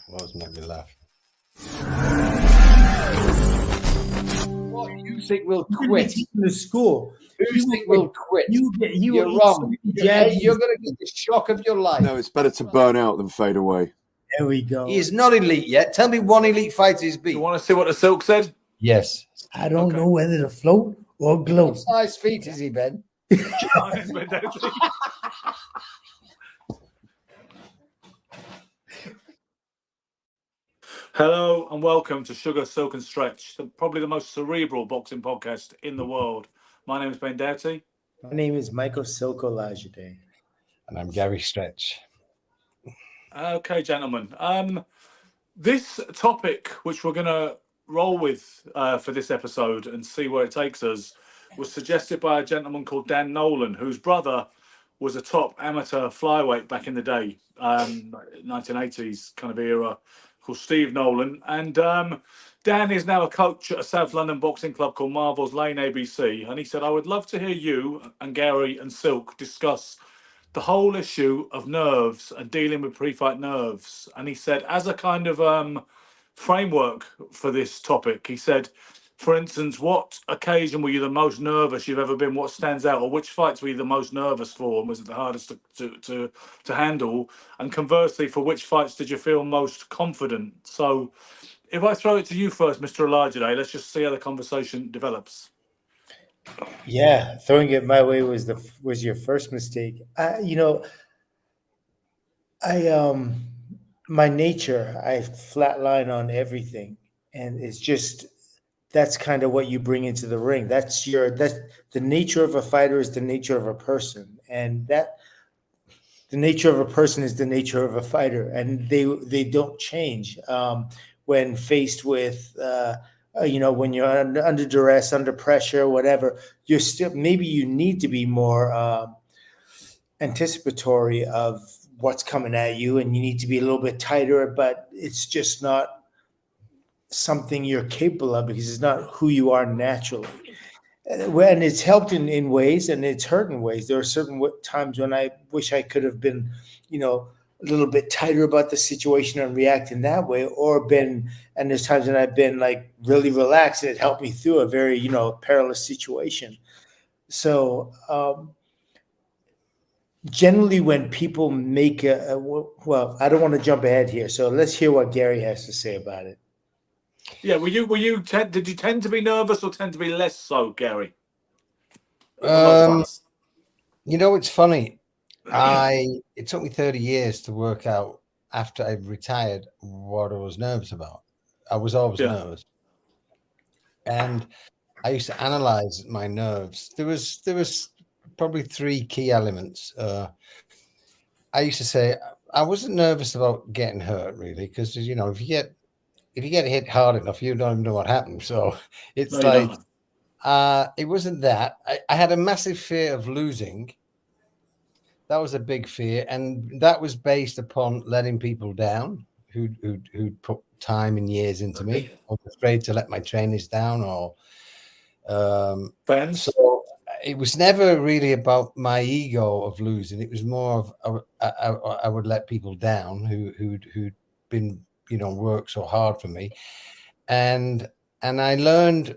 Always make me laugh. What you think will You quit? in the school. Who think will quit? You're wrong. You're going to get the shock of your life. No, it's better to burn out than fade away. There we go. He is not elite yet. Tell me one elite fighter he's You beat. want to see what the Silk said? Yes. I don't know whether to float or gloat. What size feet is he, Ben? Hello and welcome to Sugar, Silk and Stretch, probably the most cerebral boxing podcast in the world. My name is Ben Doughty. My name is Michael Silko Lajide. And I'm Gary Stretch. Okay, gentlemen. This topic, which we're going to roll with for this episode and see where it takes us, was suggested by a gentleman called Dan Nolan, whose brother was a top amateur flyweight back in the day, 1980s kind of era, called Steve Nolan. And Dan is now a coach at a South London boxing club called Marvel's Lane ABC. And he said, I would love to hear you and Gary and Silk discuss the whole issue of nerves and dealing with pre-fight nerves. And he said, as a kind of framework for this topic, he said, for instance, what occasion were you the most nervous you've ever been? What stands out? Or which fights were you the most nervous for? And was it the hardest to handle? And conversely, for which fights did you feel most confident? So if I throw it to you first, Mr. Olajide, let's just see how the conversation develops. Yeah, throwing it my way was your first mistake. My nature, I flatline on everything, and it's just that's kind of what you bring into the ring. That's the nature of a fighter is the nature of a person, and that the nature of a person is the nature of a fighter, and they don't change when faced with. When you're under duress, under pressure, whatever, you're still maybe you need to be more anticipatory of what's coming at you, and you need to be a little bit tighter. But it's just not something you're capable of because it's not who you are naturally. And it's helped in ways, and it's hurt in ways. There are certain times when I wish I could have been, a little bit tighter about the situation and react in that way, and there's times when I've been like really relaxed and it helped me through a very, perilous situation. So generally when people make well, I don't want to jump ahead here. So let's hear what Gary has to say about it. Yeah, did you tend to be nervous or tend to be less so, Gary? It's funny. It took me 30 years to work out after I retired what I was nervous about. I was always nervous, and I used to analyze my nerves. There was probably three key elements. I used to say I wasn't nervous about getting hurt, really, because if you get hit hard enough, you don't even know what happened. So it's it wasn't that. I had a massive fear of losing. That was a big fear, and that was based upon letting people down who'd put time and years into me. I was afraid to let my trainers down, or fans. So it was never really about my ego of losing. It was more of I would let people down who'd been worked so hard for me, and I learned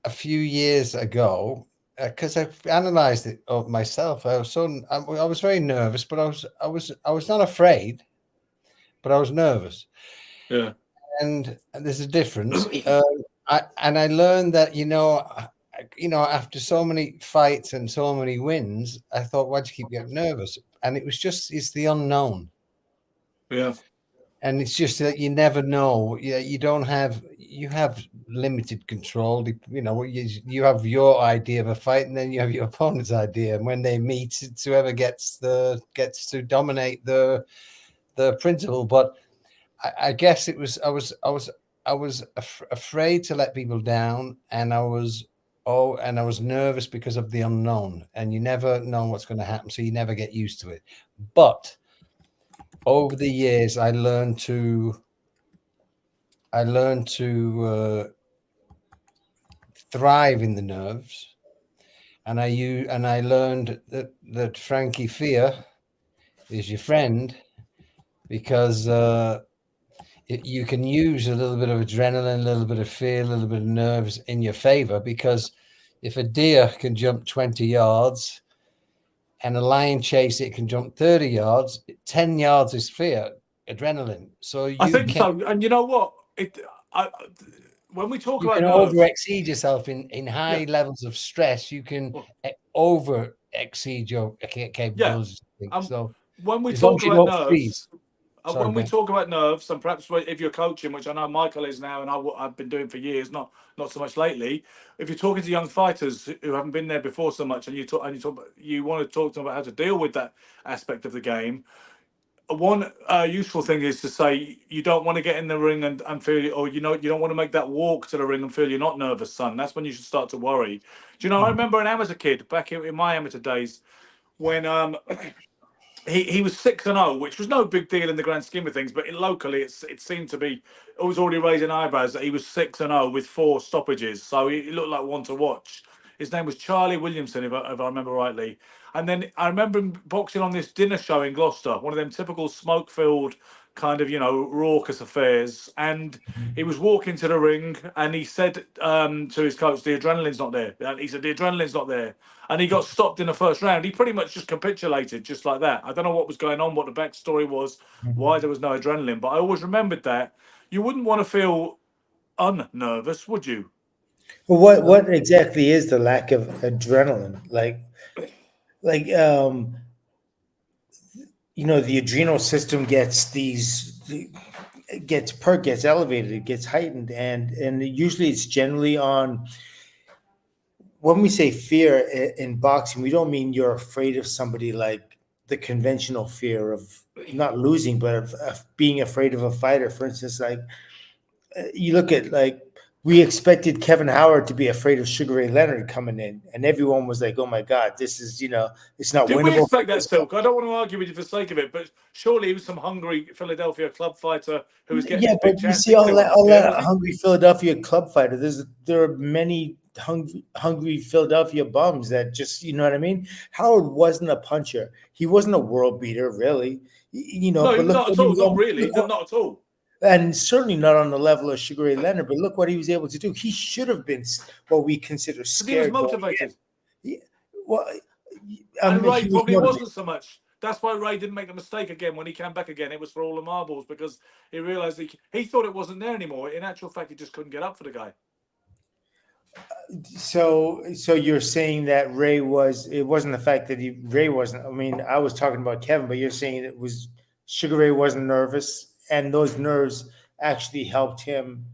a few years ago. Because I've analyzed it of myself, I was very nervous, but I was not afraid, but I was nervous. Yeah, and there's a difference. I learned that after so many fights and so many wins, I thought, why'd you keep getting nervous? And it's the unknown. Yeah. And it's just that you never know. You have limited control. You have your idea of a fight, and then you have your opponent's idea. And when they meet, it's whoever gets to dominate the principle. But I guess it was I was afraid to let people down, and I was nervous because of the unknown. And you never know what's going to happen, so you never get used to it. But over the years, I learned to thrive in the nerves, and I learned that Frankie Fear is your friend, because you can use a little bit of adrenaline, a little bit of fear, a little bit of nerves in your favor. Because if a deer can jump 20 yards and a lion chase it can jump 30 yards, 10 yards is fear, adrenaline. So I you think can so. And you know what? When we talk you about can nerves, over exceed yourself in high levels of stress. You can over exceed your capabilities. I think. So when we as long talk as you about don't nerves, freeze. Sorry, when we Ben. talk about nerves, and perhaps if you're coaching, which I know Michael is now, and I've been doing for years, not so much lately. If you're talking to young fighters who haven't been there before so much, and you want to talk to them about how to deal with that aspect of the game. One useful thing is to say you don't want to get in the ring and feel, or you don't want to make that walk to the ring and feel you're not nervous, son. That's when you should start to worry. Do you know? I remember an amateur kid back in my amateur days when he was 6-0, which was no big deal in the grand scheme of things, but locally it seemed to be. It was already raising eyebrows that he was 6-0 with 4 stoppages, so he looked like one to watch. His name was Charlie Williamson, if I remember rightly. And then I remember him boxing on this dinner show in Gloucester, one of them typical smoke-filled kind of raucous affairs. And he was walking to the ring, and he said to his coach, "The adrenaline's not there." And he said, "The adrenaline's not there." And he got stopped in the first round. He pretty much just capitulated, just like that. I don't know what was going on, what the backstory was, why there was no adrenaline, but I always remembered that. You wouldn't want to feel unnervous, would you? Well, what exactly is the lack of adrenaline? The adrenal system gets gets elevated, it gets heightened, and usually it's generally on. When we say fear in boxing, we don't mean you're afraid of somebody like the conventional fear of not losing, but of being afraid of a fighter. For instance, like you look at we expected Kevin Howard to be afraid of Sugar Ray Leonard coming in, and everyone was like, "Oh my God, this is it's not Did winnable." we expect that, Silk? I don't want to argue with you for the sake of it, but surely he was some hungry Philadelphia club fighter who was getting his big but you chance. see all that hungry Philadelphia club fighter. There are many hungry Philadelphia bums that just, you know what I mean? Howard wasn't a puncher. He wasn't a world beater, really. No, but look not at all. Not really. Not at all. And certainly not on the level of Sugar Ray Leonard. But look what he was able to do. He should have been what we consider scared. He was motivated. And Ray probably wasn't so much. That's why Ray didn't make the mistake again when he came back again. It was for all the marbles, because he realized he thought it wasn't there anymore. In actual fact, he just couldn't get up for the guy. So you're saying that it wasn't the fact that Ray wasn't. I mean, I was talking about Kevin, but you're saying it was Sugar Ray wasn't nervous, and those nerves actually helped him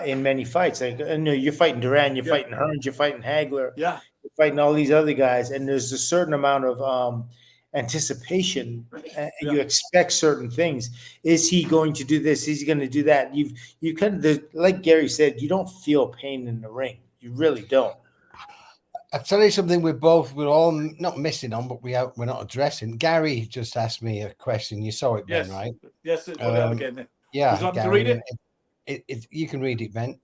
in many fights. Like, you're fighting Duran, you're fighting Hearns, you're fighting Hagler, you're fighting all these other guys, and there's a certain amount of anticipation, and you expect certain things. Is he going to do this? Is he going to do that? You kind of, like Gary said, you don't feel pain in the ring. You really don't. I'll tell you something we're all not missing on, but we're not addressing. Gary just asked me a question. You saw it, Ben, right? Yes, again. Yeah. Would you like me to read it? You can read it, Ben.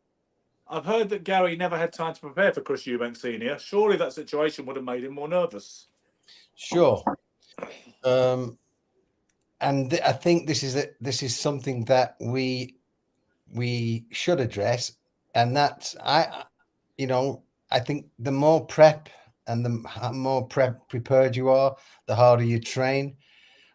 I've heard that Gary never had time to prepare for Chris Eubank Sr. Surely that situation would have made him more nervous. Sure. And I think this is something that we should address, and that's I think the more prep and the more prepared you are, the harder you train.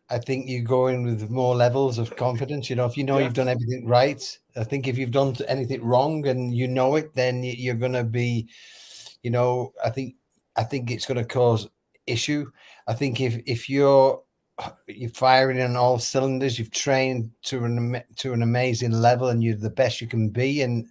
I think you go in with more levels of confidence. If you've done everything right. I think if you've done anything wrong and you know it, then you're going to be, I think it's going to cause issue. I think if you're firing on all cylinders, you've trained to an amazing level, and you're the best you can be, and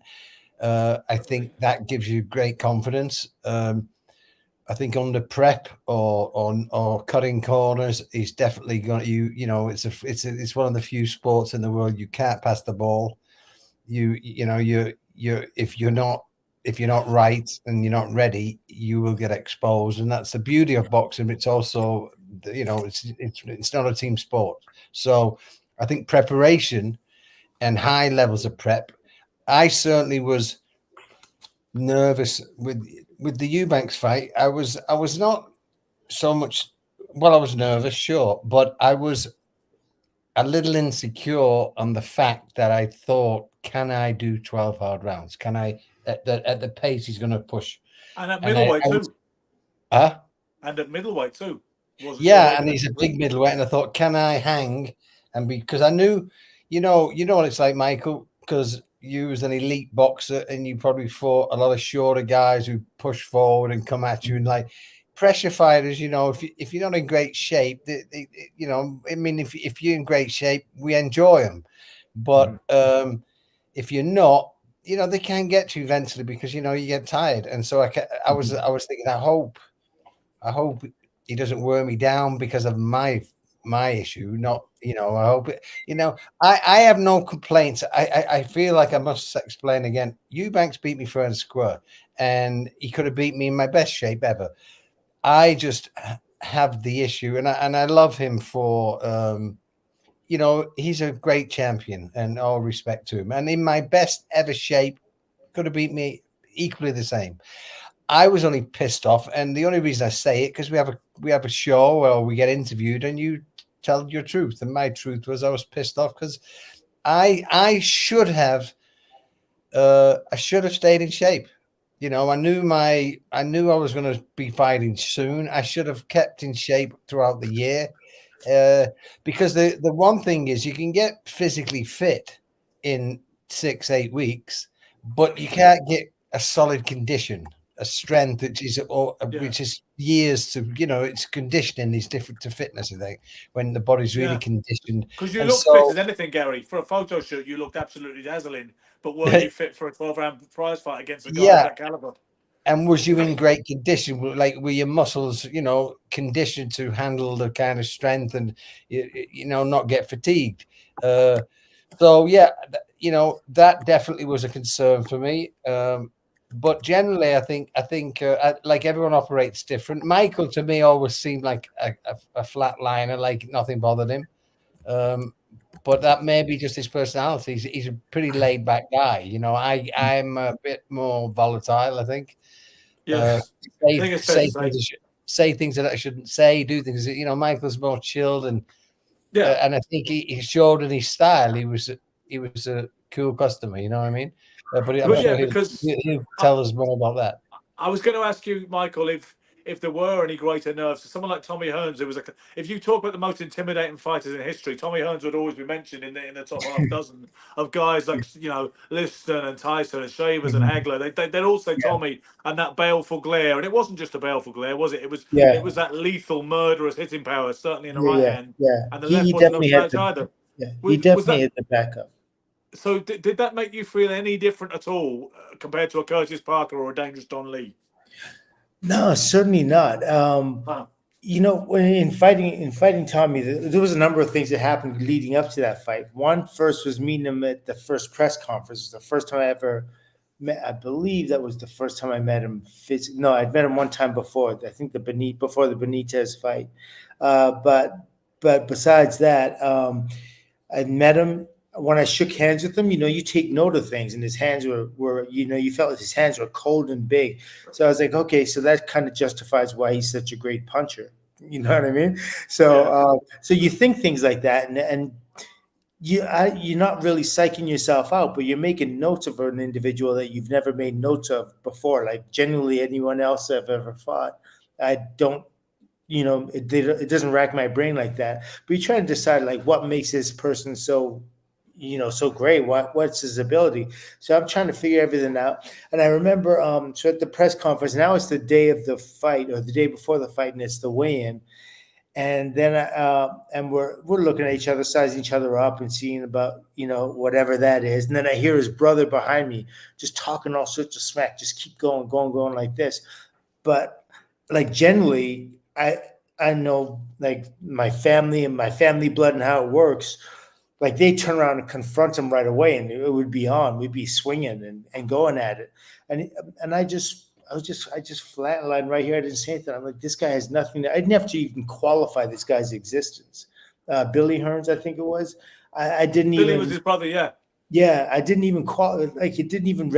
I think that gives you great confidence. I think under prep or cutting corners is definitely going to it's one of the few sports in the world you can't pass the ball. If you're not right and you're not ready, you will get exposed, and that's the beauty of boxing. It's also it's not a team sport, so I think preparation and high levels of prep. I certainly was nervous with the Eubanks fight. I was not so much. Well, I was nervous, sure, but I was a little insecure on the fact that I thought, can I do 12 hard rounds? Can I at the pace he's going to push? And at And middleweight I too. Huh? And at middleweight too. Yeah, and he's a big middleweight, and I thought, can I hang? And because I knew, you know what it's like, Michael, because you was an elite boxer, and you probably fought a lot of shorter guys who push forward and come at you, and like pressure fighters, if you're not in great shape, I mean, if you're in great shape, we enjoy them, but if you're not, they can get you eventually because you get tired, and so I was thinking, I hope he doesn't wear me down because of my issue. Not, I hope I have no complaints. I feel like I must explain again. Eubanks beat me fair and square, and he could have beat me in my best shape ever. I just have the issue, and I love him for he's a great champion, and all respect to him. And in my best ever shape, could have beat me equally the same. I was only pissed off, and the only reason I say it because we have a show where we get interviewed, and you tell your truth, and my truth was I was pissed off because I should have stayed in shape. I knew I was going to be fighting soon. I should have kept in shape throughout the year, because the one thing is you can get physically fit in 6-8 weeks, but you can't get a solid condition. A strength which is years to it's conditioning is different to fitness. I think when the body's really conditioned. Because you look fit as anything, Gary. For a photo shoot, you looked absolutely dazzling. But were you fit for a 12-round prize fight against a guy of that caliber? And was you in great condition? Like, were your muscles, conditioned to handle the kind of strength and not get fatigued? So yeah, that definitely was a concern for me. But generally, I think like everyone operates different. Michael, to me, always seemed like a flatliner, like nothing bothered him. But that may be just his personality. He's a pretty laid back guy. I'm a bit more volatile, I think. Yes. Say things that I shouldn't say, do things. Michael's more chilled, and and I think he showed in his style. He was a cool customer. You know what I mean? But I'm sure he'll tell us more about that. I was going to ask you, Michael, if there were any greater nerves. Someone like Tommy Hearns, who was if you talk about the most intimidating fighters in history, Tommy Hearns would always be mentioned in the top half dozen of guys like Liston and Tyson and Shavers and Hagler. They'd all say Tommy and that baleful glare, and it wasn't just a baleful glare, was it? It was that lethal, murderous hitting power, certainly in the right hand. Yeah, and the left wasn't as either. Yeah, he definitely had the backup. So did that make you feel any different at all compared to a Curtis Parker or a Dangerous Don Lee? No, certainly not. When in fighting Tommy, there was a number of things that happened leading up to that fight. One first was meeting him at the first press conference. It was the first time I ever met. I believe that was the first time I met him physically. No, I'd met him one time before. I think before the Benitez fight. But besides that, I met him. When I shook hands with him, you take note of things, and his hands were you felt his hands were cold and big. So I was like, okay, so that kind of justifies why he's such a great puncher. You know what I mean? So so you think things like that, and you're not really psyching yourself out, but you're making notes of an individual that you've never made notes of before. Like generally anyone else I've ever fought, I don't. It doesn't rack my brain like that. But you try to decide like what makes this person so great. What's his ability? So I'm trying to figure everything out. And I remember, so at the press conference, now it's the day of the fight or the day before the fight, and it's the weigh-in. And then, and we're looking at each other, sizing each other up and seeing about, whatever that is. And then I hear his brother behind me just talking all sorts of smack, just keep going like this. But like generally, I know like my family and my family blood and how it works. Like they turn around and confront him right away, and it would be on. We'd be swinging and going at it, and I just flatlined right here. I didn't say anything. I'm like, this guy has nothing. I didn't have to even qualify this guy's existence. Billy Hearns, I think it was. I didn't even. Billy was his brother, yeah. Yeah, I didn't even like it. Didn't even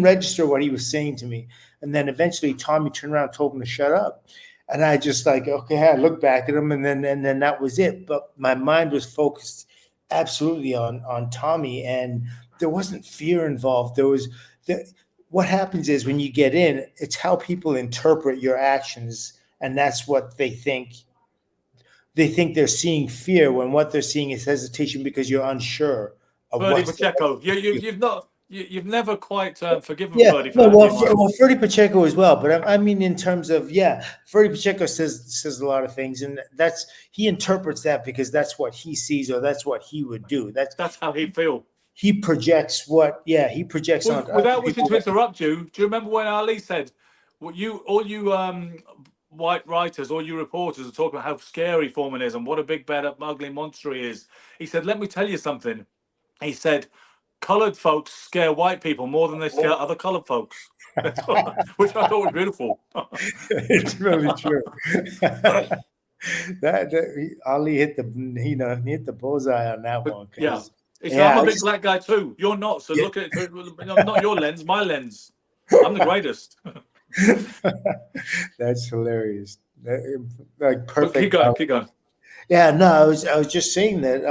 register what he was saying to me. And then eventually, Tommy turned around and told him to shut up. And I just like, okay, I looked back at him, and then that was it. But my mind was focused absolutely on Tommy, and there wasn't fear involved. What happens is when you get in, it's how people interpret your actions, and that's what they think. They think they're seeing fear when what they're seeing is hesitation because you're unsure of Ferdy what. Pacheco, you've never quite forgiven Yeah, Ferdy for no, that. well, Ferdy Pacheco as well, but I mean, in terms of Ferdy Pacheco says a lot of things, and he interprets that because that's what he sees or that's what he would do. That's how he feel. He projects he projects on. Without wishing to interrupt you, do you remember when Ali said, "What all you white writers, all you reporters are talking about how scary Foreman is and what a big, bad, ugly monster he is." He said, "Let me tell you something." He said, "Colored folks scare white people more than they scare other colored folks," which I thought was beautiful. It's really true. Ali hit the bullseye on that one. Yeah. I'm a big black guy too. You're not. So look at it. Not your lens, my lens. I'm the greatest. That's hilarious. Like perfect. But keep going. Yeah, no, I was just saying that.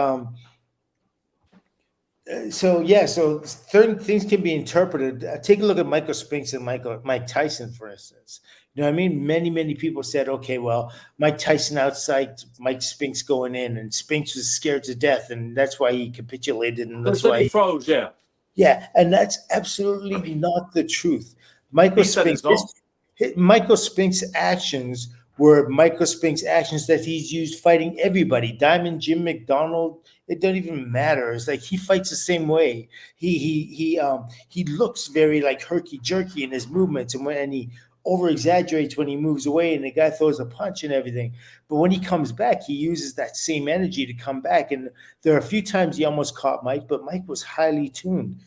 So certain things can be interpreted. Take a look at Michael Spinks and Mike Tyson, for instance. You know what I mean? Many people said, okay, well, Mike Tyson outside Mike Spinks going in, and Spinks was scared to death, and that's why he capitulated, and that's why he froze. Yeah, and that's absolutely not the truth. Michael Spinks' actions were Michael Spinks' actions that he's used fighting everybody. Diamond Jim McDonald, it doesn't even matter. It's like he fights the same way. He looks very like herky jerky in his movements, and he over exaggerates when he moves away and the guy throws a punch and everything. But when he comes back, he uses that same energy to come back. And there are a few times he almost caught Mike, but Mike was highly tuned.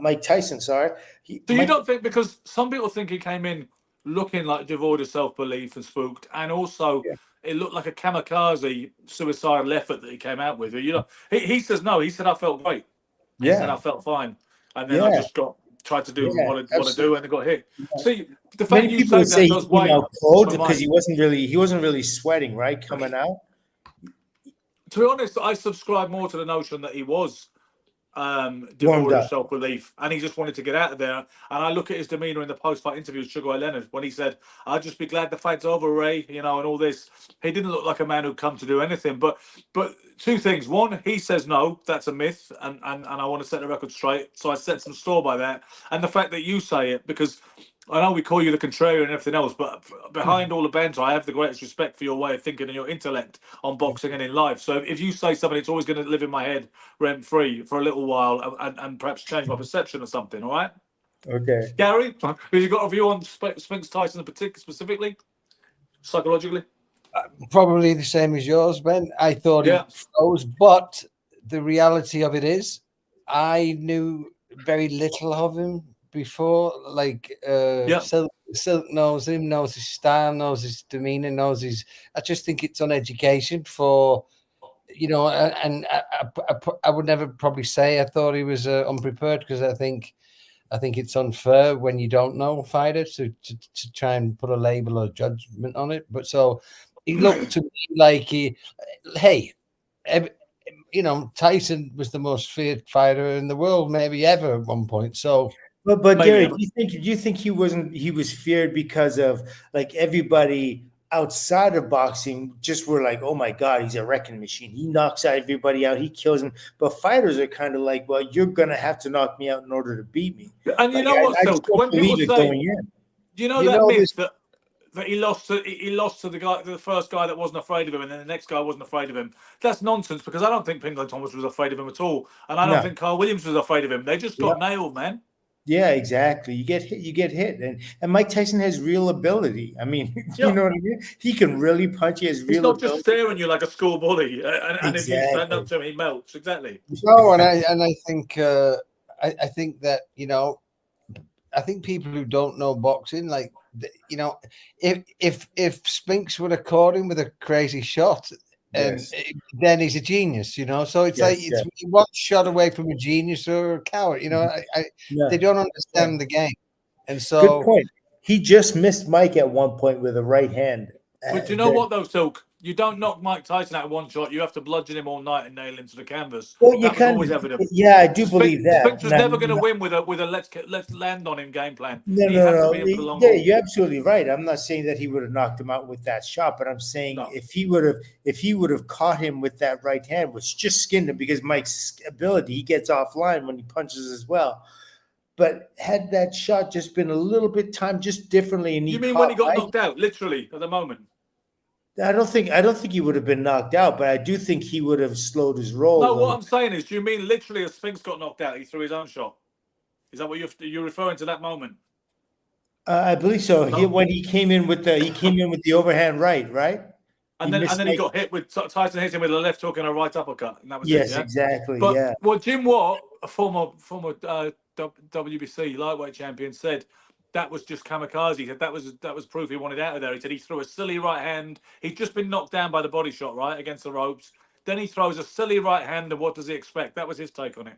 Mike Tyson, sorry. You don't think, because some people think he came in looking like devoid of self-belief and spooked, and also it looked like a kamikaze suicidal effort that he came out with. He says no. He said I felt great. He said I felt fine, and then I just tried to do what I do, and I got hit. See, the fact you say that does weight cold because he wasn't really sweating, right, coming out. To be honest, I subscribe more to the notion that he was devoid of self-belief, and he just wanted to get out of there. And I look at his demeanor in the post-fight interview with Sugar Ray Leonard when he said, "I'd just be glad the fight's over, Ray," and all this. He didn't look like a man who'd come to do anything. But two things: one, he says no, that's a myth, and I want to set the record straight, so I set some store by that. And the fact that you say it, because I know we call you the contrarian and everything else, but behind all the banter, I have the greatest respect for your way of thinking and your intellect on boxing and in life. So if you say something, it's always going to live in my head rent-free for a little while and perhaps change my perception or something, all right? Okay. Gary, have you got a view on Spinks Tyson specifically, psychologically? Probably the same as yours, Ben. I thought he froze, but the reality of it is I knew very little of him before. Silk knows him, knows his style, knows his demeanor, knows his. I just think it's on education for, and I would never probably say I thought he was unprepared, because I think it's unfair when you don't know a fighter to try and put a label or judgment on it. But so he looked to me like Tyson was the most feared fighter in the world, maybe ever at one point. So. But Gary, do you think he was feared because of like everybody outside of boxing just were like, oh my God, he's a wrecking machine. He knocks out everybody out. He kills them. But fighters are kind of like, well, you're going to have to knock me out in order to beat me. And you know what, Silk? When people say, myth that he lost to the first guy that wasn't afraid of him, and then the next guy wasn't afraid of him. That's nonsense, because I don't think Pingleton Thomas was afraid of him at all. And I don't think Carl Williams was afraid of him. They just got nailed, man. Yeah, exactly. You get hit. And Mike Tyson has real ability. I mean, you know what I mean? He can really punch. He has real ability. He's not just staring at you like a school bully. And if you stand up to him, he melts. Exactly. No, and I think I think that, I think people who don't know boxing, like, if Spinks would have caught him with a crazy shot, then he's a genius, So it's it's one shot away from a genius or a coward, They don't understand the game, and so good point. He just missed Mike at one point with a right hand. But do you know what though, Silk? You don't knock Mike Tyson out in one shot. You have to bludgeon him all night and nail him to the canvas. Well, you that was kind always of, evident. yeah, I do believe that. Spence was never going to win with a let's land on him game plan. No. Yeah, you're absolutely right. I'm not saying that he would have knocked him out with that shot, but I'm saying if he would have caught him with that right hand, which just skinned him, because Mike's ability, he gets offline when he punches as well. But had that shot just been a little bit timed just differently, and you mean when he got knocked out, literally at the moment? I don't think he would have been knocked out, but I do think he would have slowed his roll. No, what I'm saying is, do you mean literally as Spinks got knocked out, he threw his own shot? Is that what you're referring to that moment? I believe so. No. When he came in with the overhand right? And then he got hit with Tyson hit him with a left hook and a right uppercut, and that was yes, it, yeah? exactly. But, yeah. Well, Jim Watt, a former WBC lightweight champion, said that was just kamikaze. He said that was proof he wanted out of there. He said he threw a silly right hand. He'd just been knocked down by the body shot, right, against the ropes. Then he throws a silly right hand, and what does he expect? That was his take on it.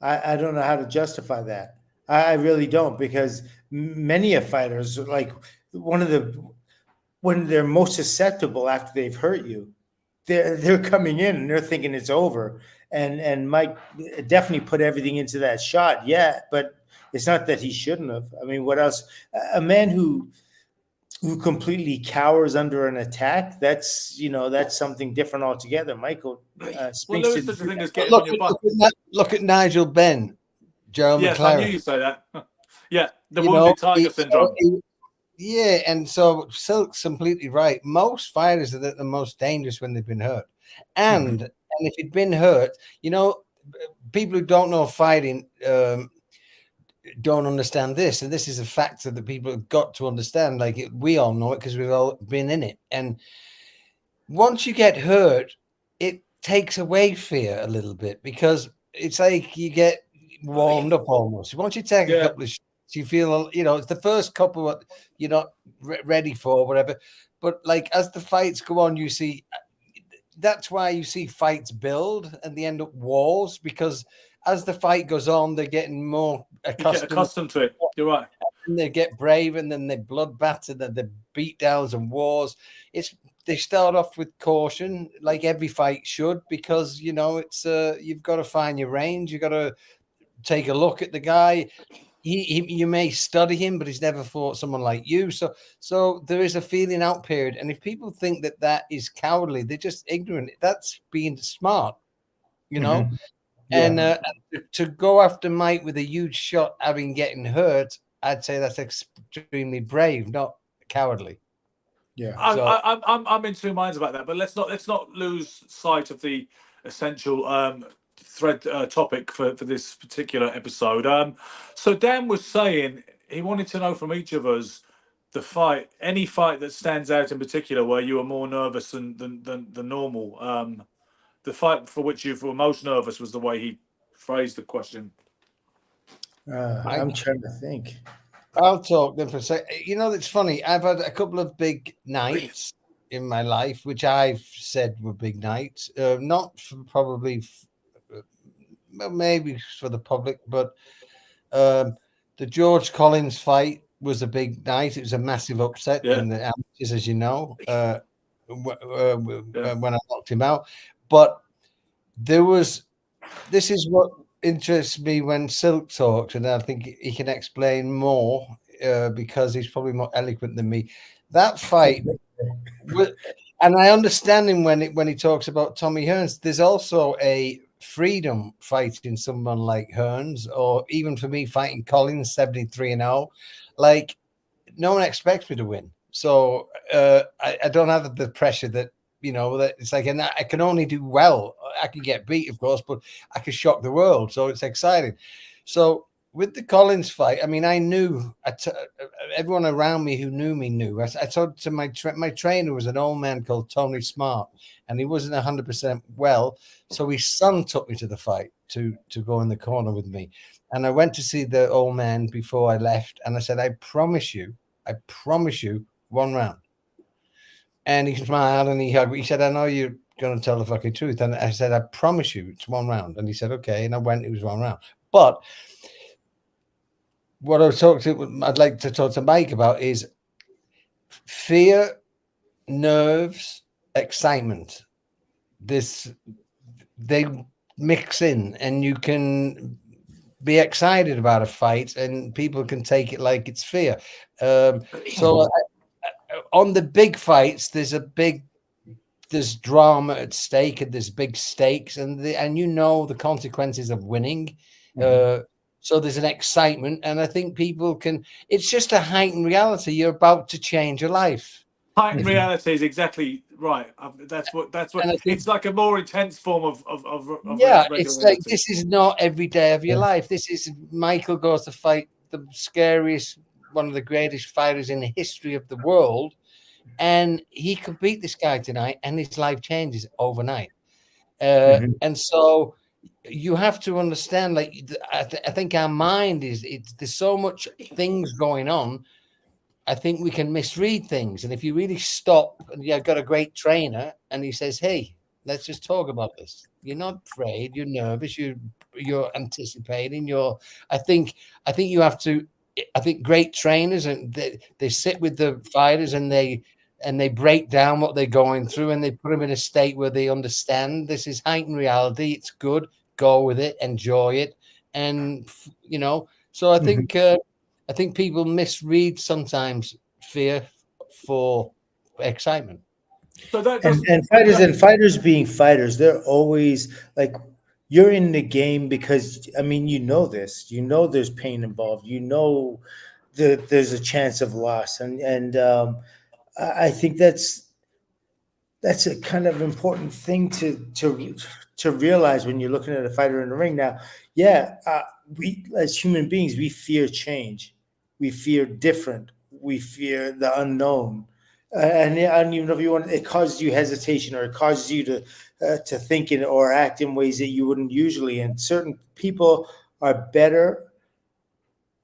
I don't know how to justify that. I really don't, because many of fighters, like when they're most susceptible after they've hurt you, they're coming in and they're thinking it's over. And Mike definitely put everything into that shot. Yeah, but it's not that he shouldn't have. I mean, what else? A man who completely cowers under an attack, that's something different altogether. Michael speaks to the thing that's getting look, on your butt. Look at Nigel Benn, Joe Yes, McLaren. I knew you'd say that. Yeah, the wounded tiger syndrome. Yeah, and so Silk's completely right. Most fighters are the most dangerous when they've been hurt. And if you'd been hurt, people who don't know fighting don't understand this. And this is a factor that people have got to understand. Like, we all know it because we've all been in it. And once you get hurt, it takes away fear a little bit, because it's like you get warmed up almost. Once you take a couple of shots, you feel, it's the first couple what you're not ready for, whatever. But like, as the fights go on, you see, that's why you see fights build and they end up wars, because as the fight goes on, they're getting more accustomed to it. You're right. And they get brave, and then they bloodbath, and then they beat downs and wars. They start off with caution, like every fight should, because it's you've got to find your range. You've got to take a look at the guy. You may study him, but he's never fought someone like you. So there is a feeling out period. And if people think that is cowardly, they're just ignorant. That's being smart, Yeah. And to go after Mike with a huge shot, having getting hurt, I'd say that's extremely brave, not cowardly. Yeah, I'm in two minds about that. But let's not lose sight of the essential thread topic for this particular episode. So Dan was saying he wanted to know from each of us any fight that stands out in particular where you were more nervous than normal. The fight for which you were most nervous was the way he phrased the question. I'm trying to think. I'll talk then for a sec. It's funny. I've had a couple of big nights in my life, which I've said were big nights. Not for probably, maybe for the public, but the George Collins fight was a big night. It was a massive upset in the amateurs, as you know, when I knocked him out. But this is what interests me when Silk talks, and I think he can explain more because he's probably more eloquent than me. That fight, and I understand him when he talks about Tommy Hearns. There's also a freedom fighting someone like Hearns, or even for me fighting Collins 73-0. Like, no one expects me to win, so I don't have the pressure that. That it's like, and I can only do well. I can get beat, of course, but I can shock the world. So it's exciting. So with the Collins fight, I mean, I knew everyone around me who knew me knew. I told to my trainer was an old man called Tony Smart, and he wasn't 100% well. So his son took me to the fight to go in the corner with me. And I went to see the old man before I left, and I said, I promise you, 1 round. And he smiled and he said, I know you're going to tell the fucking truth. And I said, I promise you it's 1 round. And he said, okay. And I went, it was 1 round. But what I'd like to talk to Mike about is fear, nerves, excitement. They mix in, and you can be excited about a fight, and people can take it like it's fear. So on the big fights, there's drama at stake, and there's big stakes, and the consequences of winning. So there's an excitement, and I think people can. It's just a heightened reality. You're about to change your life. Heightened reality is exactly right. That's what. It's like a more intense form of it's like, this is not every day of your life. This is Michael goes to fight the scariest, one of the greatest fighters in the history of the world, and he could beat this guy tonight, and his life changes overnight. And so you have to understand, like, I think our mind there's so much things going on. I think we can misread things. And if you really stop, and you've got a great trainer, and he says, hey, let's just talk about this. You're not afraid, you're nervous, you're anticipating, I think you have to, I think great trainers, and they sit with the fighters, and they break down what they're going through, and they put them in a state where they understand this is heightened reality. It's good. Go with it, enjoy it. And, so I think, I think people misread sometimes fear for excitement. So and fighters being fighters, they're always like, you're in the game because, I mean, there's pain involved. There's a chance of loss, and I think that's a kind of important thing to realize when you're looking at a fighter in the ring. Now, we as human beings, we fear change. We fear different. We fear the unknown. And I don't even know if it causes you hesitation, or it causes you to think in or act in ways that you wouldn't usually. And certain people are better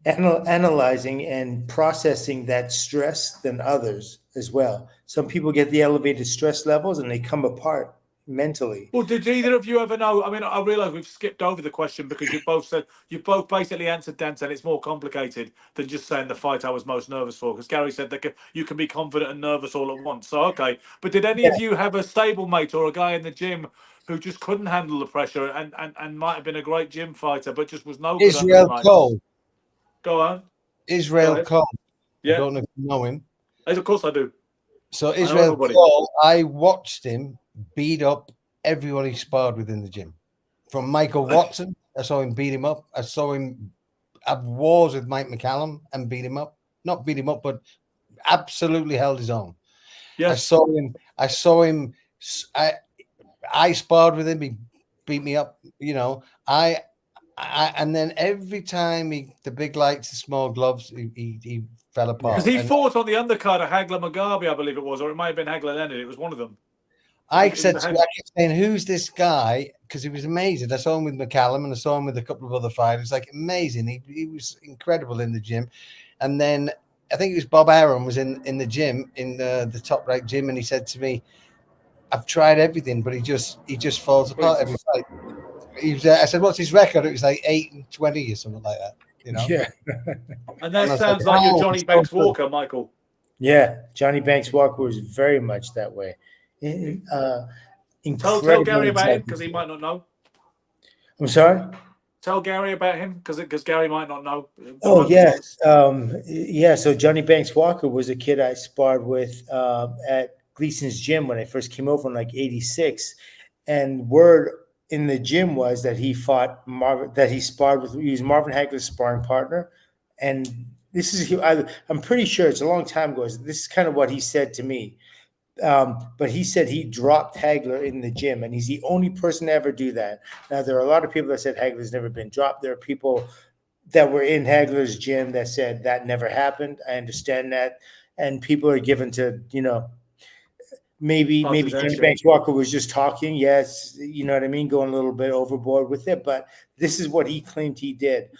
analyzing and processing that stress than others as well. Some people get the elevated stress levels and they come apart mentally. Well, did either of you ever know? I mean, I realize we've skipped over the question because you both basically answered, Dan, and it's more complicated than just saying the fight I was most nervous for. Because Gary said that you can be confident and nervous all at once. So, okay. But did any of you have a stablemate or a guy in the gym who just couldn't handle the pressure and might have been a great gym fighter, but just was no good? Israel Cole. Go on. Israel Cole. Yeah. I don't know if you know him. Of course I do. So Israel Cole, I watched him beat up everyone he sparred with in the gym. From Michael Watson, I saw him beat him up. I saw him have wars with Mike McCallum and beat him up. Not beat him up, but absolutely held his own. Yes. I saw him. I sparred with him. He beat me up. And then every time the big lights, the small gloves, he fell apart. Because he fought on the undercard of Hagler Mugabe, I believe it was, or it might have been Hagler Leonard. It was one of them. I kept saying, who's this guy? Because he was amazing. I saw him with McCallum, and I saw him with a couple of other fighters. Like, amazing. He was incredible in the gym. And then I think it was Bob Arum was in the gym, in the Top Right gym, and he said to me, I've tried everything, but he just falls apart every fight. I said, what's his record? It was like 8-20 or something like that. Yeah. And that sounds like your Johnny Banks Walker, Michael. Yeah, Johnny Banks Walker was very much that way. Tell Gary about him, because he might not know. I'm sorry? Tell Gary about him, because Gary might not know. Oh, yeah. So Johnny Banks Walker was a kid I sparred with at Gleason's gym when I first came over in like 86. And word in the gym was that he sparred with, he was Marvin Hagler's sparring partner. And this is, I'm pretty sure it's a long time ago. This is kind of what he said to me. But he said he dropped Hagler in the gym, and he's the only person to ever do that. Now, there are a lot of people that said Hagler's never been dropped. There are people that were in Hagler's gym that said that never happened. I understand that. And people are given to, maybe Johnny Banks Walker was just talking. Yes, you know what I mean? Going a little bit overboard with it. But this is what he claimed he did.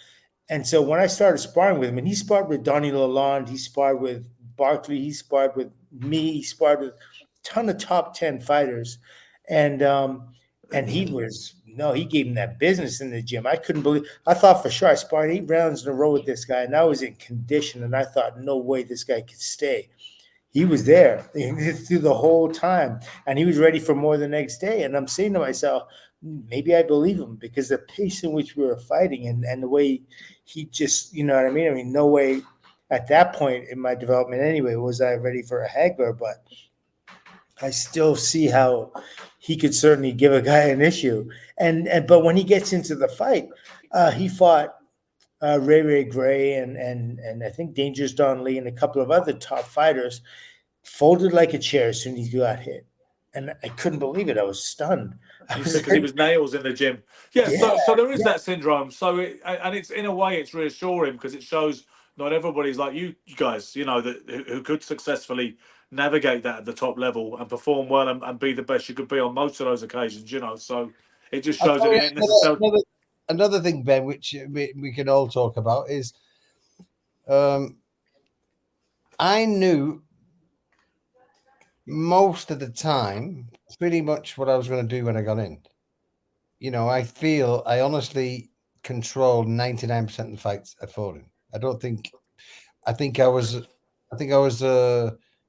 And so when I started sparring with him, and he sparred with Donnie Lalonde, he sparred with Barkley, he sparred with me, he sparred with a ton of top 10 fighters. And he was no, he gave him that business in the gym. I couldn't believe. I thought for sure I sparred 8 rounds in a row with this guy, and I was in condition, and I thought, no way this guy could stay. He was there through the whole time, and he was ready for more the next day. And I'm saying to myself, maybe I believe him, because the pace in which we were fighting and the way he just, you know what I mean? I mean, no way at that point in my development anyway was I ready for a Hagler, but I still see how he could certainly give a guy an issue. But when he gets into the fight, he fought Ray Gray and I think Dangerous Don Lee and a couple of other top fighters, folded like a chair as soon as he got hit. And I couldn't believe it. I was stunned. Because he was nails in the gym. Yeah. So there is that syndrome. So it's in a way it's reassuring, because it shows not everybody's like you guys, you know, that who could successfully navigate that at the top level and perform well and be the best you could be on most of those occasions, you know. So it just shows that it ain't necessarily. Another thing, Ben, which we can all talk about is I knew most of the time pretty much what I was going to do when I got in. You know, I honestly controlled 99% of the fights I fought in. I think I was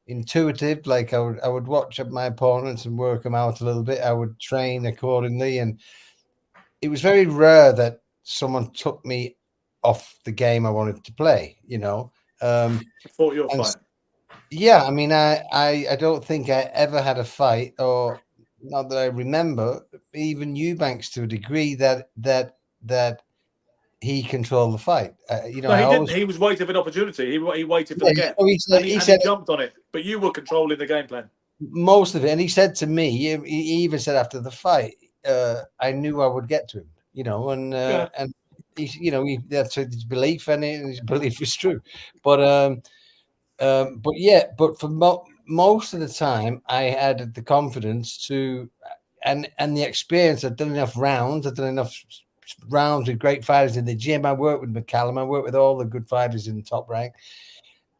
intuitive. Like I would watch my opponents and work them out a little bit. I would train accordingly, and it was very rare that someone took me off the game I wanted to play. You know, Fought your fight. Yeah, I mean, I don't think I ever had a fight, or not that I remember, even Eubanks to a degree that he controlled the fight. You know, no, he didn't. He was waiting for an opportunity. He waited for the gap. So he said, jumped on it, but you were controlling the game plan. Most of it, and he said to me, he even said after the fight, I knew I would get to him. You know, and he, you know, that's his belief, and his belief was true. But for most of the time, I had the confidence to, and the experience. I'd done enough rounds. I'd done enough rounds with great fighters in the gym. I worked with McCallum. I worked with all the good fighters in the top rank.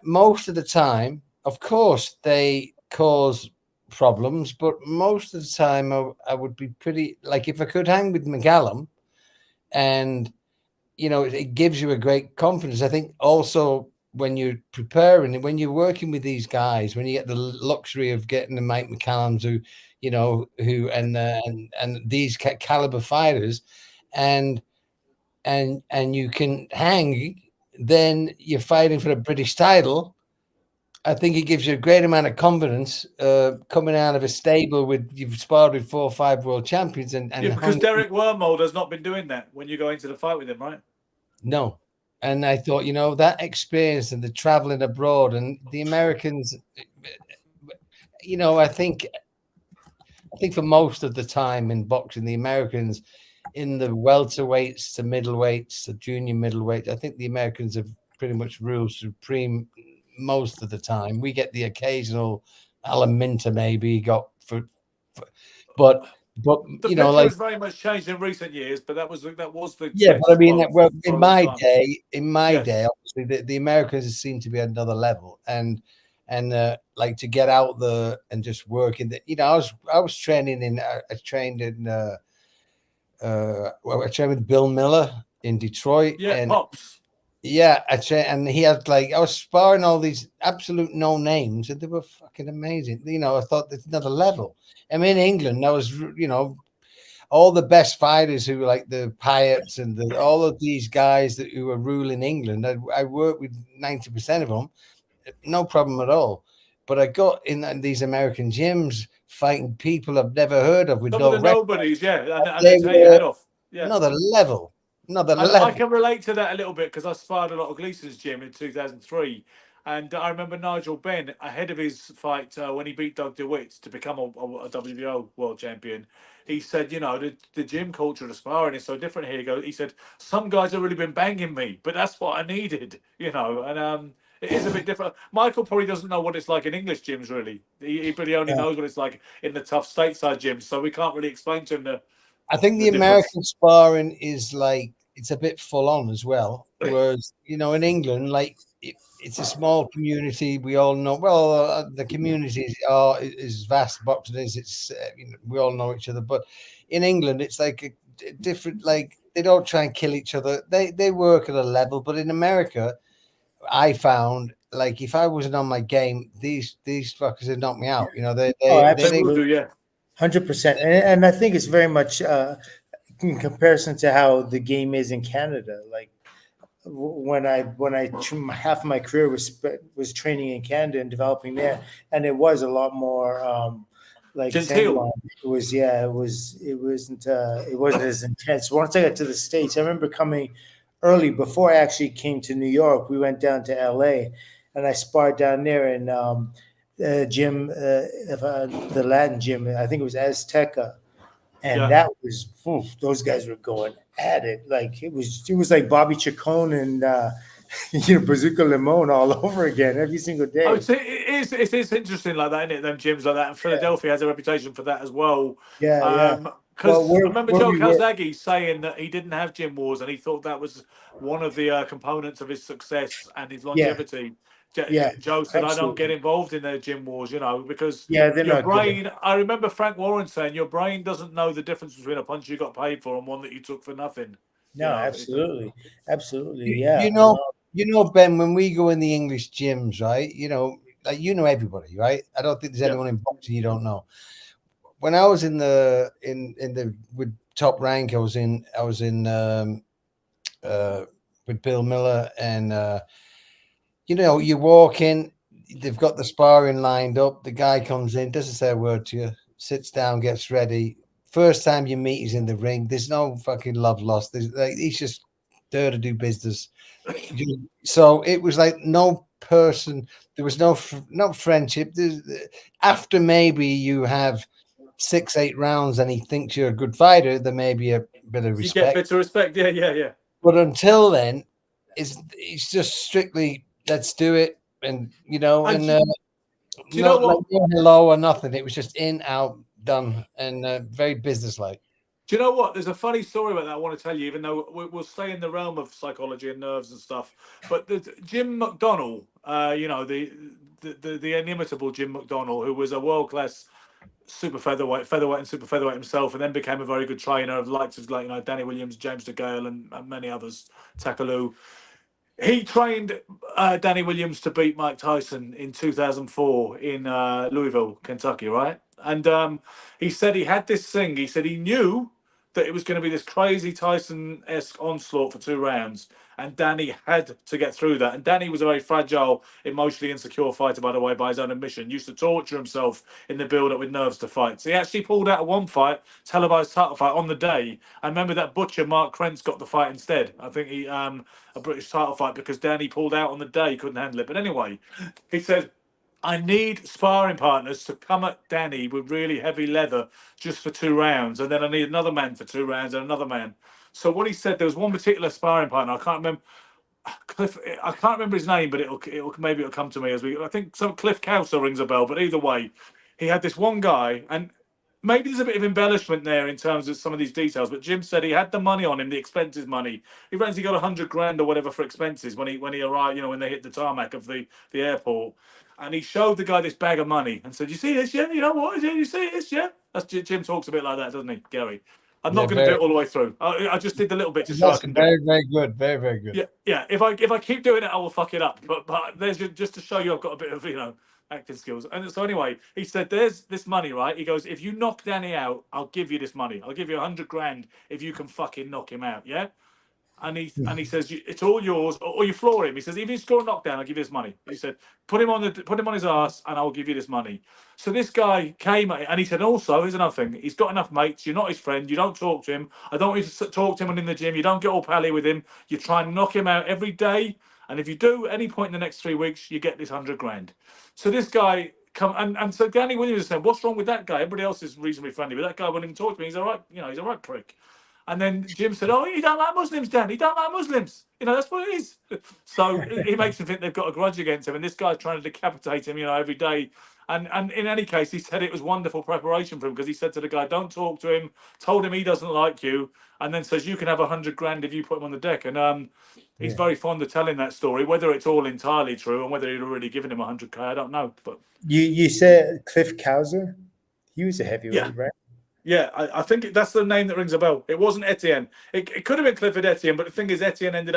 Most of the time, of course, they cause problems, but most of the time, I would be pretty, like, if I could hang with McCallum, and, you know, it gives you a great confidence. I think also when you're preparing, when you're working with these guys, when you get the luxury of getting the Mike McCallums and these caliber fighters, and you can hang, then you're fighting for a British title. I think it gives you a great amount of confidence coming out of a stable you've sparred with 4 or 5 world champions. Because Derek Wormold has not been doing that when you go into the fight with him, right? No. And I thought, you know, that experience and the traveling abroad and the Americans, you know, I think for most of the time in boxing, the Americans in the welterweights to middleweights to junior middleweight, I think the Americans have pretty much ruled supreme most of the time. We get the occasional Alan Minter maybe got but the you know, like, has very much changed in recent years, but that was the but I mean, well, in my day, obviously the Americans seem to be at another level, and like to get out there and just work in the, you know, I was training in I trained with Bill Miller in Detroit. And Pops. Yeah, and he had, like, I was sparring all these absolute no names, and they were fucking amazing. You know, I thought it's another level. I mean, in England, I was, you know, all the best fighters who were like the Pyats and all of these guys who were ruling England. I worked with 90% of them, no problem at all. But I got in these American gyms fighting people I've never heard of with some no of the nobodies, and they take your head off. Yeah, another level. I can relate to that a little bit because I sparred a lot of Gleason's gym in 2003. And I remember Nigel Benn, ahead of his fight, when he beat Doug DeWitt to become a WBO world champion, he said, you know, the gym culture of sparring is so different here. He said, some guys have really been banging me, but that's what I needed, you know. And it is a bit different. Michael probably doesn't know what it's like in English gyms, really. He only knows what it's like in the tough stateside gyms, so we can't really explain to him I think the American sparring is like, it's a bit full on as well. Whereas, you know, in England, like, it's a small community. We all know, well, the community is vast. Boxing is, it's, you know, we all know each other. But in England, it's like different. Like they don't try and kill each other. They work at a level. But in America, I found like if I wasn't on my game, these fuckers would knock me out. You know, they absolutely. They do, yeah. 100%. And I think it's very much in comparison to how the game is in Canada. Like when half of my career was training in Canada and developing there, and it was a lot more like genteel. It wasn't as intense. Once I got to the States, I remember coming early before I actually came to New York. We went down to LA, and I sparred down there in gym, the Latin gym. I think it was Azteca, and that was those guys were going at it. Like it was like Bobby Chacon and Bazooka Limon all over again every single day. Oh, it is interesting like that, isn't it? Them gyms like that, and Philadelphia has a reputation for that as well. Because I remember Joe Calzaghe saying that he didn't have gym wars, and he thought that was one of the components of his success and his longevity. Joe said, "I don't get involved in their gym wars, because your brain." Good. I remember Frank Warren saying, "Your brain doesn't know the difference between a punch you got paid for and one that you took for nothing." No, absolutely, yeah. You know, Ben, when we go in the English gyms, right? Like everybody, right? I don't think there's anyone in boxing you don't know. When I was in the with Top Rank, I was in with Bill Miller, and you walk in, they've got the sparring lined up. The guy comes in, doesn't say a word to you, sits down, gets ready. First time you meet, he's in the ring. There's no fucking love lost. He's just there to do business. So it was like no person. There was no friendship. After maybe you have 6-8 rounds and he thinks you're a good fighter, there may be a bit of respect. You get a bit of respect, yeah. But until then, it's just strictly let's do it, and no hello or nothing. It was just in, out, done, and very businesslike. Do you know what? There's a funny story about that I want to tell you, even though we'll stay in the realm of psychology and nerves and stuff. But Jim McDonnell, the inimitable Jim McDonnell, who was a world-class super featherweight and super featherweight himself, and then became a very good trainer of the likes of Danny Williams, James DeGale, and many others, Takaloo. He trained Danny Williams to beat Mike Tyson in 2004 in Louisville, Kentucky, right? And he said he had this thing. He said he knew that it was going to be this crazy Tyson-esque onslaught for 2 rounds, and Danny had to get through that. And Danny was a very fragile, emotionally insecure fighter, by the way, by his own admission. Used to torture himself in the build-up with nerves to fights. He actually pulled out one fight, televised title fight on the day. I remember that butcher, Mark Krentz, got the fight instead. I think he a British title fight because Danny pulled out on the day, he couldn't handle it. But anyway, he said, I need sparring partners to come at Danny with really heavy leather just for 2 rounds. And then I need another man for 2 rounds and another man. So what he said, there was one particular sparring partner. I can't remember his name, but maybe it'll come to me I think some Cliff Kouser rings a bell, but either way, he had this one guy, and maybe there's a bit of embellishment there in terms of some of these details, but Jim said he had the money on him, the expenses money. He reckons he got $100,000 or whatever for expenses when he arrived, when they hit the tarmac of the airport. And he showed the guy this bag of money and said, "You see this, yeah? You know what is it? You see this, yeah?" That's Jim talks a bit like that, doesn't he, Gary? I'm not going to do it all the way through. I just did the little bit to show I can do it. Very good. Very, very good. Yeah. If I keep doing it, I will fuck it up. But there's just to show you I've got a bit of acting skills. And so anyway, he said, "There's this money, right?" He goes, "If you knock Danny out, I'll give you this money. I'll give you $100,000 if you can fucking knock him out, yeah." And he says, "It's all yours, or you floor him." He says, "If you score a knockdown, I'll give you this money." He said, put him on his ass, and I'll give you this money." So this guy came and he said, "Also, here's another thing. He's got enough mates. You're not his friend. You don't talk to him. I don't want you to talk to him when in the gym. You don't get all pally with him. You try and knock him out every day. And if you do any point in the next 3 weeks, you get this $100,000." So this guy and so Danny Williams said, "What's wrong with that guy? Everybody else is reasonably friendly, but that guy won't even talk to me. He's all right. He's a right prick." And then Jim said, "Oh, you don't like Muslims, Dan. You don't like Muslims. That's what it is." So he makes them think they've got a grudge against him. And this guy's trying to decapitate him, every day. And in any case, he said it was wonderful preparation for him because he said to the guy, "Don't talk to him. Told him he doesn't like you." And then says, "You can have $100,000 if you put him on the deck." And he's very fond of telling that story. Whether it's all entirely true and whether he'd already given him $100,000, I don't know. But you said Cliff Kouser? He was a heavyweight, right? Yeah, I think that's the name that rings a bell. It wasn't Etienne. It could have been Clifford Etienne, but the thing is, Etienne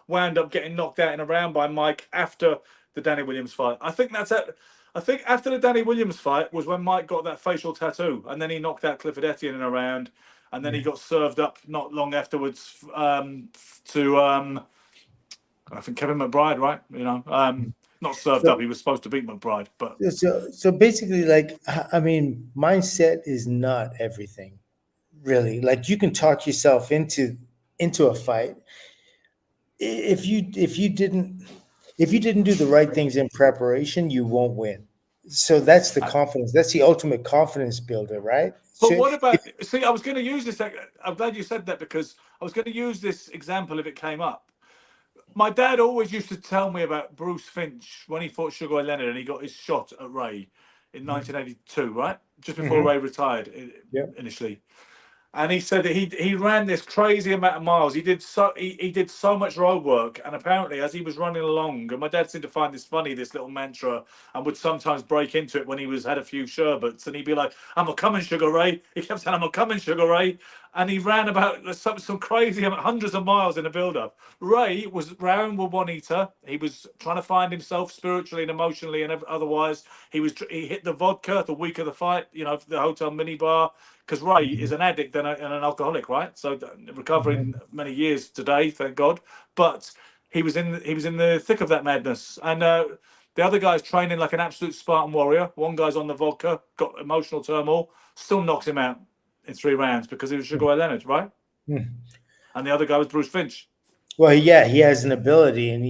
wound up getting knocked out in a round by Mike after the Danny Williams fight. I think that's it. I think after the Danny Williams fight was when Mike got that facial tattoo, and then he knocked out Clifford Etienne in a round, and then he got served up not long afterwards to I think Kevin McBride, right? You know, not served up. He was supposed to beat McBride, but so basically, like, I mean, mindset is not everything, really. Like, you can talk yourself into a fight. If you didn't do the right things in preparation, you won't win. So that's the confidence. That's the ultimate confidence builder, right? But So what about? See, I was going to use this. I'm glad you said that, because I was going to use this example if it came up. My dad always used to tell me about Bruce Finch when he fought Sugar Ray Leonard and he got his shot at Ray in 1982, right? Just before Ray retired initially. And he said that he ran this crazy amount of miles. He did so much road work, and apparently as he was running along, and my dad seemed to find this funny, this little mantra, and would sometimes break into it when he had a few sherbets, and he'd be like, "I'm a coming, Sugar Ray." He kept saying, "I'm a coming, Sugar Ray," and he ran about some crazy hundreds of miles in a build-up. Ray was round with one eater. He was trying to find himself spiritually and emotionally and otherwise. He hit the vodka the week of the fight, you know, the hotel minibar. Because Ray is an addict and an alcoholic, right? So recovering many years today, thank God. But he was in the thick of that madness, and the other guy's training like an absolute Spartan warrior. One guy's on the vodka, got emotional turmoil, still knocks him out in 3 rounds because he was Sugar Ray Leonard, right? And the other guy was Bruce Finch. Well, yeah, he has an ability, and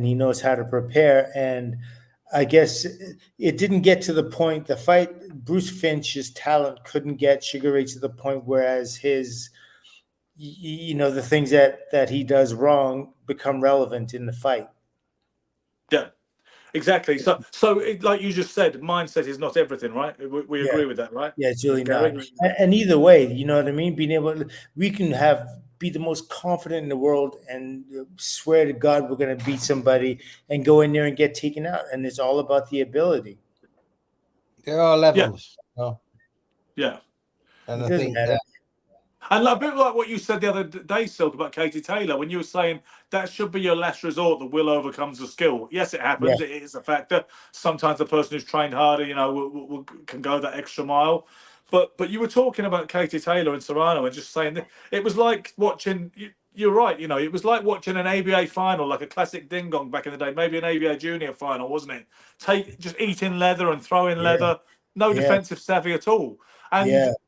he knows how to prepare. And I guess it didn't get to the point. The fight, Bruce Finch's talent couldn't get Sugar Ray to the point, whereas his, you know, the things that he does wrong become relevant in the fight. Yeah, exactly. So like you just said, mindset is not everything, right? We agree with that, right? Yeah, it's really not. And either way, you know what I mean? We can be the most confident in the world and swear to God we're going to beat somebody and go in there and get taken out. And it's all about the ability. There are levels. Yeah. And I think that, and a bit like what you said the other day, Silk, about Katie Taylor, when you were saying that should be your last resort, the will overcomes the skill. Yes, it happens. Yeah. It is a factor. Sometimes the person who's trained harder, you know, can go that extra mile. But you were talking about Katie Taylor and Serrano and just saying that it was like watching. You're right. You know, it was like watching an ABA final, like a classic ding dong back in the day, maybe an ABA junior final, wasn't it? Just eating leather and throwing leather, no defensive savvy at all. And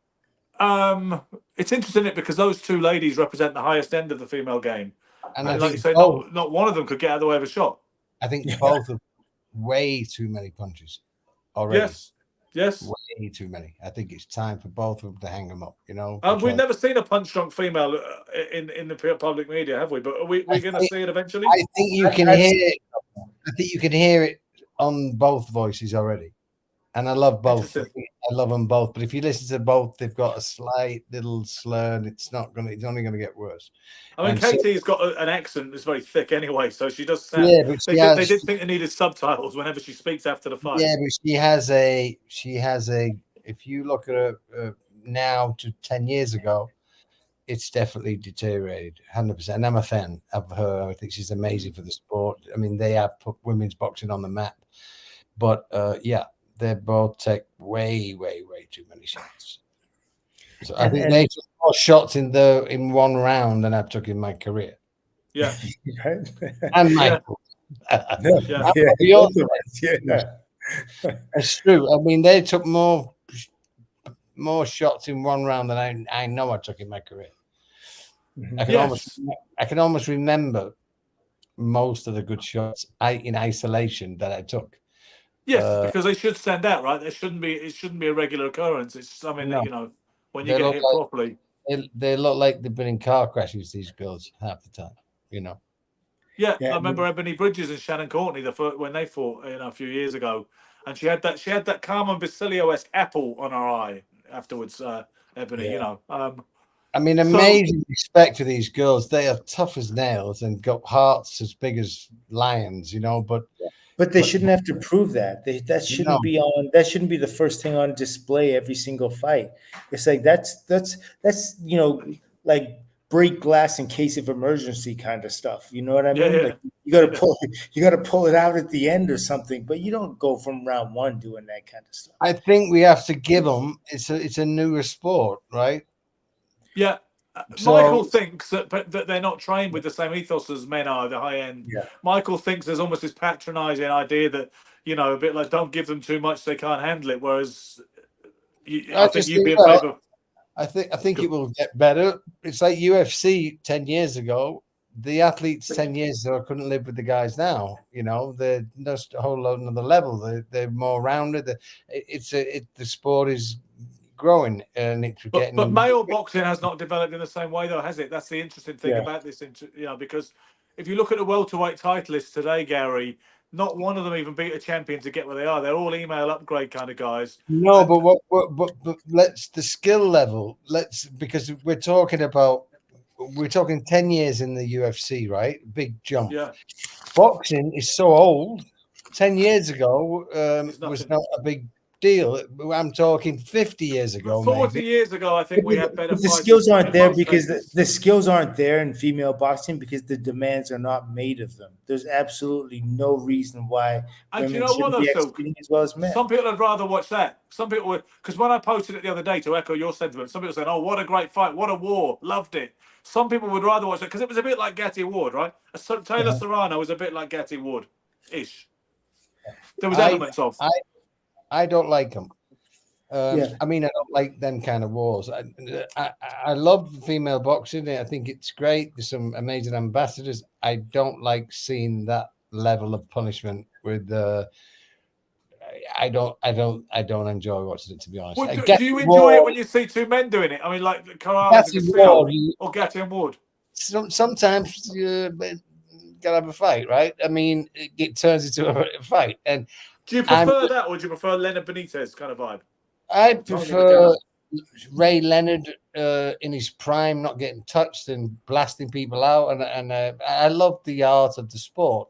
it's interesting, isn't it, because those two ladies represent the highest end of the female game. And like you say, not one of them could get out of the way of a shot. I think both have way too many punches already. Yes. Way too many. I think it's time for both of them to hang them up, you know. We've never seen a punch-drunk female in the public media, have we? But are we going to see it eventually? I think you can hear it. I think you can hear it on both voices already. And I love both. I love them both. But if you listen to both, they've got a slight little slur, and it's only going to get worse. I mean, Katie's got an accent that's very thick anyway, so she does sound. Yeah, but they did think they needed subtitles whenever she speaks after the fight. Yeah, but she has a. If you look at her now to 10 years ago, it's definitely deteriorated 100%. And I'm a fan of her. I think she's amazing for the sport. I mean, they have put women's boxing on the map. But yeah. They both take way too many shots. So I think they took more shots in one round than I've took in my career. Yeah. And Michael. Yeah. It's true. I mean, they took more shots in one round than I know I took in my career. I can almost remember most of the good shots in isolation that I took. Yes, because they should stand out, right? It shouldn't be a regular occurrence. It's something that, you know, when you get hit properly. They look like they've been in car crashes, these girls, half the time, you know. Yeah, I remember Ebony Bridges and Shannon Courtney when they fought, you know, a few years ago, and she had that Carmen Basilio-esque apple on her eye afterwards. Ebony, you know. I mean, amazing respect to these girls. They are tough as nails and got hearts as big as lions, you know. But But they shouldn't have to prove that. That shouldn't No. be on. That shouldn't be the first thing on display every single fight. It's like that's like break glass in case of emergency kind of stuff. You know what I mean? Yeah. Like you got to pull it out at the end or something. But you don't go from round one doing that kind of stuff. I think we have to give them. It's a newer sport, right? Yeah. So- Michael thinks that they're not trained with the same ethos as men are, the high end. Yeah. Michael thinks there's almost this patronizing idea that, a bit like don't give them too much, they can't handle it. Whereas I think you'd be in favor. I think it will get better. It's like UFC 10 years ago. The athletes 10 years ago couldn't live with the guys now. They're just a whole lot another level. They're more rounded. The sport is growing, and it's getting. But male boxing has not developed in the same way, though, has it? That's the interesting thing Yeah. about this. Because if you look at the welterweight titleists today, Gary, not one of them even beat a champion to get where they are. They're all email upgrade kind of guys. No, but let's the skill level. Because we're talking 10 years in the UFC, right? Big jump. Yeah. Boxing is so old. 10 years ago was nothing. not a big deal. I'm talking 50 years ago. 40 maybe. years ago, I think we had better But the fights skills aren't in there most because cases. the skills aren't there in female boxing because the demands are not made of them. There's absolutely no reason why And do you women know what, shouldn't though, be Silk? executing as well as men. Some people would rather watch that. Some people would, because when I posted it the other day to echo your sentiment, some people saying, "Oh, what a great fight! What a war! Loved it." Some people would rather watch it because it was a bit like Gatti Ward, right? Taylor Serrano was a bit like Gatti Ward, ish. There was elements of. I don't like them. Yeah. I mean, I don't like them kind of wars. I love female boxing. I think it's great. There's some amazing ambassadors. I don't like seeing that level of punishment with I don't enjoy watching it, to be honest. Well, do you enjoy it when you see two men doing it? I mean, like Corrales and Castillo or Gatti and Ward. Sometimes you gotta have a fight, right? I mean, it turns into a fight. And do you prefer that, or do you prefer Leonard Benitez kind of vibe? I prefer Ray Leonard in his prime, not getting touched and blasting people out, and I love the art of the sport.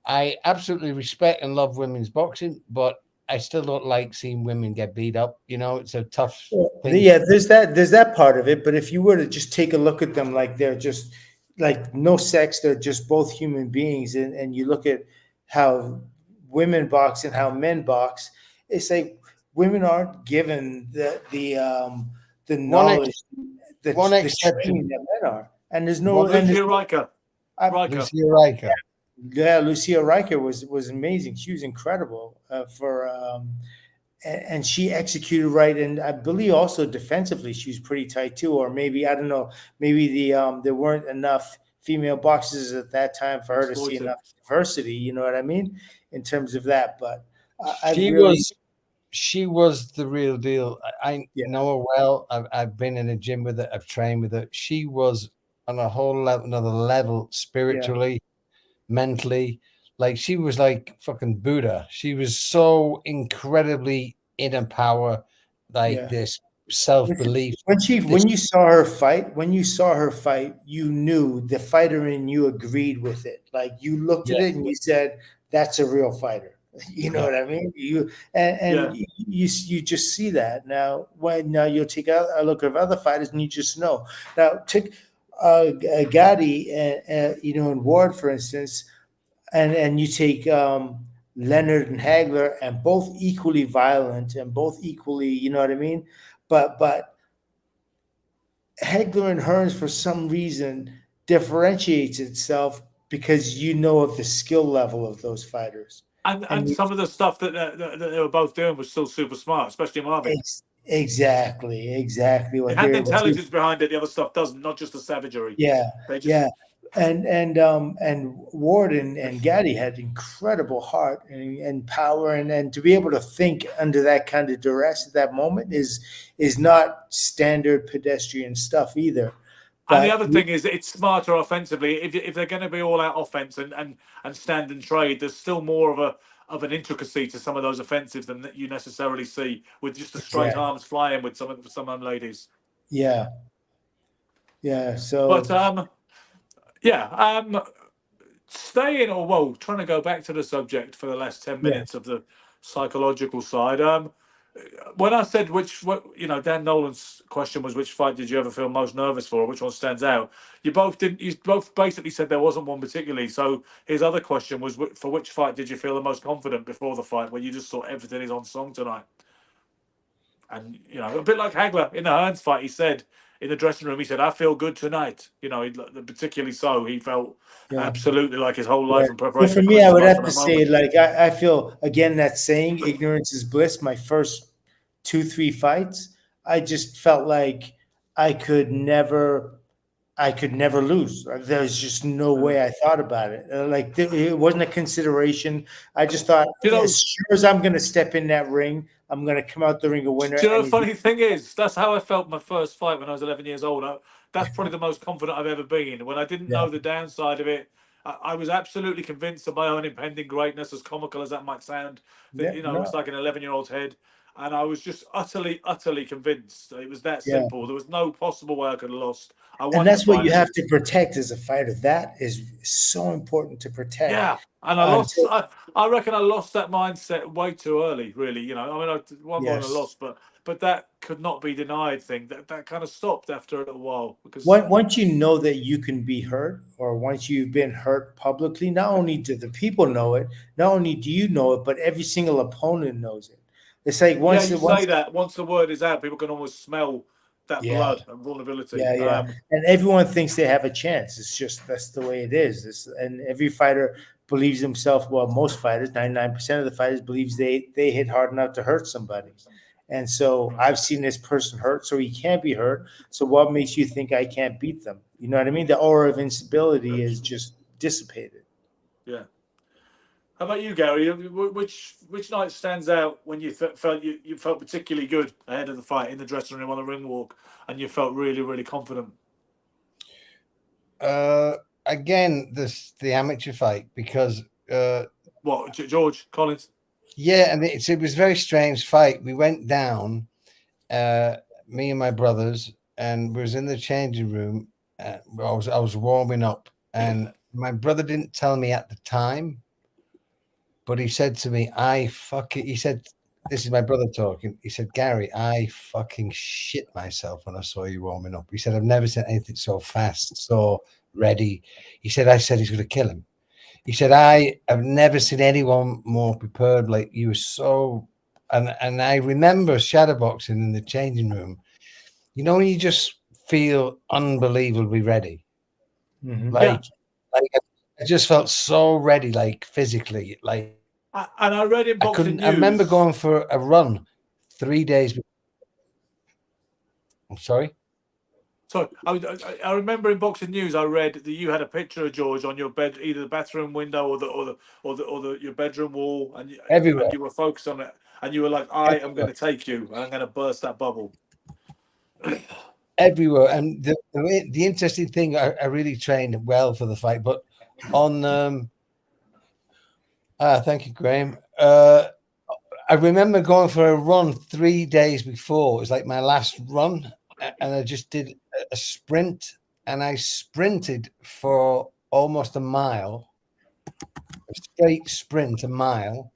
I absolutely respect and love women's boxing, but I still don't like seeing women get beat up. It's a tough thing. Yeah, there's that part of it. But if you were to just take a look at them like they're just like no sex, they're just both human beings, and you look at how women box and how men box, it's like women aren't given the knowledge, the training that men are, and there's no. Lucia Riker. Lucia Riker. Yeah, Lucia Riker was amazing. She was incredible and she executed right. And I believe also defensively, she was pretty tight too. Or maybe, I don't know, maybe there weren't enough female boxers at that time for her to see enough diversity. You know what I mean? In terms of that, but she was the real deal. I know her well. I've been in a gym with her. I've trained with her. She was on a whole another level spiritually. Mentally, like she was like fucking Buddha. She was so incredibly inner power, this self-belief. When you saw her fight, you knew the fighter in you agreed with it. Like you looked at it and you said, "That's a real fighter." You know what I mean? You just see that now. Now you'll take a look at other fighters and you just know. Now take Gatti and Ward, for instance, and you take Leonard and Hagler, and both equally violent and both equally, you know what I mean? But Hagler and Hearns, for some reason, differentiates itself because you know of the skill level of those fighters. And some of the stuff that they were both doing was still super smart, especially Marvin. Exactly. It had the intelligence behind it. The other stuff doesn't, not just the savagery. And Ward and Gatti had incredible heart and power, and to be able to think under that kind of duress at that moment is not standard pedestrian stuff either. And the other thing is, it's smarter offensively. If they're going to be all out offense and stand and trade, there's still more of an intricacy to some of those offensives than that you necessarily see with just the straight arms flying with some ladies. Yeah. So, but trying to go back to the subject for the last 10 minutes of the psychological side. When I said Dan Nolan's question was which fight did you ever feel most nervous for, or which one stands out? You both didn't. You both basically said there wasn't one particularly. So his other question was for which fight did you feel the most confident before the fight, where you just thought everything is on song tonight? And a bit like Hagler in the Hearns fight, he said in the dressing room, he said, "I feel good tonight." Particularly so, he felt absolutely like his whole life and preparation. For me, I would have to say, like, I feel, again, that saying, ignorance is bliss. My first 2-3 fights, I just felt like I could never lose. There's just no way I thought about it. It wasn't a consideration. I just thought, as sure as I'm going to step in that ring, I'm going to come out the ring a winner. The funny thing is, that's how I felt my first fight when I was 11 years old. That's probably the most confident I've ever been. When I didn't know the downside of it, I was absolutely convinced of my own impending greatness, as comical as that might sound. It's like an 11-year-old's head. And I was just utterly, utterly convinced. It was that simple. There was no possible way I could have lost. And that's what you have to protect as a fighter. That is so important to protect. Yeah, and I reckon I lost that mindset way too early. Really, I one more I lost, but that could not be denied. That kind of stopped after a little while, because once you know that you can be hurt, or once you've been hurt publicly, not only do the people know it, not only do you know it, but every single opponent knows it. It's like once the word is out, people can almost smell that blood and vulnerability. And everyone thinks they have a chance. It's just, that's the way it is. And every fighter believes himself. Well, most fighters, 99% of the fighters, believes they hit hard enough to hurt somebody. And so I've seen this person hurt, so he can't be hurt. So what makes you think I can't beat them? You know what I mean? The aura of instability is just dissipated. Yeah. How about you, Gary? Which night stands out when you felt you felt particularly good ahead of the fight, in the dressing room, on the ring walk, and you felt really, really confident? Again, the amateur fight, because George Collins? Yeah, and it was a very strange fight. We went down, me and my brothers, and we was in the changing room. I was warming up, and my brother didn't tell me at the time. But he said to me, he said, this is my brother talking. He said, "Gary, I fucking shit myself when I saw you warming up." He said, "I've never seen anything so fast, so ready." He said, "I said he's going to kill him." He said, "I have never seen anyone more prepared. Like, you were so," and I remember shadowboxing in the changing room. When you just feel unbelievably ready. Mm-hmm. Like I just felt so ready, like physically, like. And I read in Boxing News. I remember going for a run 3 days. I'm sorry. So I remember in Boxing News, I read that you had a picture of George on your bed, either the bathroom window or your bedroom wall, and everywhere. And you were focused on it, and you were like, "I am going to take you. I'm going to burst that bubble." Everywhere. And the interesting thing, I really trained well for the fight, but on thank you, Graham. I remember going for a run 3 days before. It was like my last run, and I just did a sprint, and I sprinted for almost a mile, a straight sprint, a mile.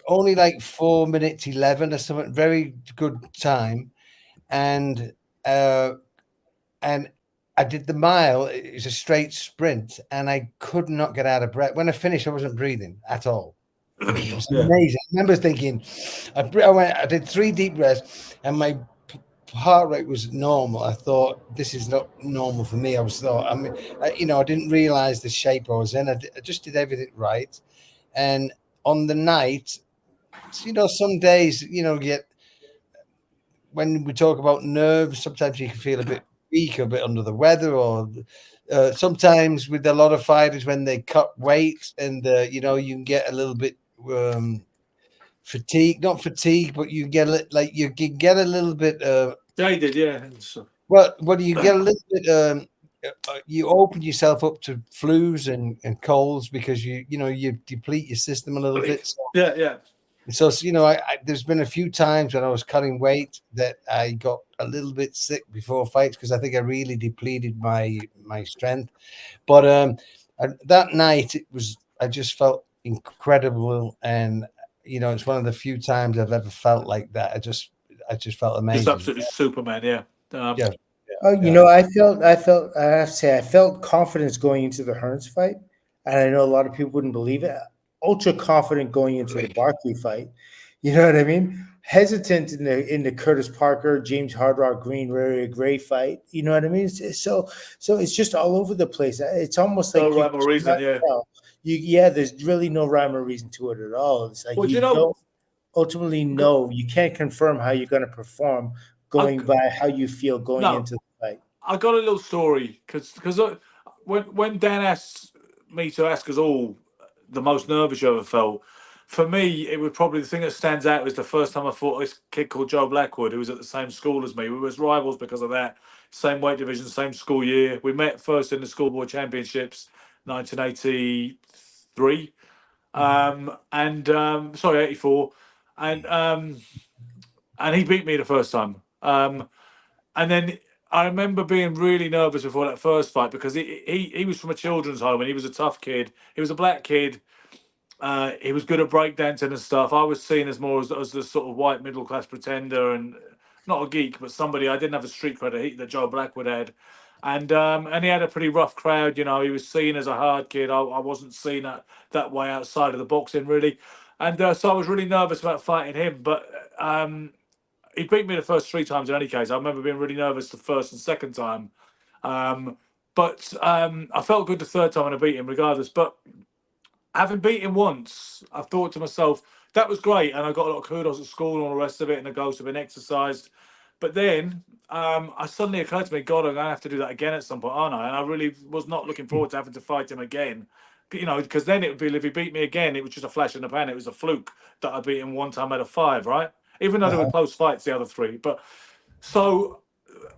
Only like 4 minutes 11 or something, very good time, and I did the mile. It was a straight sprint, and I could not get out of breath. When I finished, I wasn't breathing at all. It was amazing. I remember thinking, I did 3 deep breaths, and my heart rate was normal. I thought, this is not normal for me. I didn't realize the shape I was in. I just did everything right. And on the night, some days, when we talk about nerves, sometimes you can feel a bit weak, a bit under the weather, or sometimes with a lot of fighters when they cut weight, and you can get a little bit not fatigue, but you get a little bit jaded, yeah. Well, you get a little bit you open yourself up to flus and colds, because you deplete your system a little bit. So, yeah. So, there's been a few times when I was cutting weight that I got a little bit sick before fights because I think I really depleted my strength. But that night I just felt incredible, and it's one of the few times I've ever felt like that. I just felt amazing. Just absolutely Superman, yeah. Yeah. I felt. I have to say, I felt confidence going into the Hearns fight, and I know a lot of people wouldn't believe it. Ultra confident going into the Barkley fight. You know what I mean? Hesitant in the Curtis Parker, James Hardrock Green, Ray Gray fight. You know what I mean? So it's just all over the place. It's almost like no rhyme or reason, yeah. There's really no rhyme or reason to it at all. It's like you don't ultimately know. You can't confirm how you're going to perform going by how you feel going into the fight. I got a little story because when Dan asked me to ask us all the most nervous you ever felt, for me, it was probably the thing that stands out was the first time I fought this kid called Joe Blackwood, who was at the same school as me. We were rivals because of that. Same weight division, same school year. We met first in the schoolboy championships, 1983. Sorry, 84. And he beat me the first time. And then I remember being really nervous before that first fight because he was from a children's home and he was a tough kid. He was a black kid. He was good at breakdancing and stuff. I was seen as more as the sort of white middle class pretender and not a geek, but somebody I didn't have the street cred that Joe Blackwood had. And he had a pretty rough crowd. He was seen as a hard kid. I wasn't seen that way outside of the boxing really. And so I was really nervous about fighting him. But he beat me the first 3 times in any case. I remember being really nervous the first and second time. But I felt good the third time when I beat him regardless. But having beat him once, I thought to myself, that was great. And I got a lot of kudos at school and all the rest of it. And the goals have been exercised. But then I suddenly occurred to me, God, I'm going to have to do that again at some point, aren't I? And I really was not looking forward to having to fight him again. Because then it would be, if he beat me again, it was just a flash in the pan. It was a fluke that I beat him one time out of 5, right? Even though they were close fights, the other 3. But so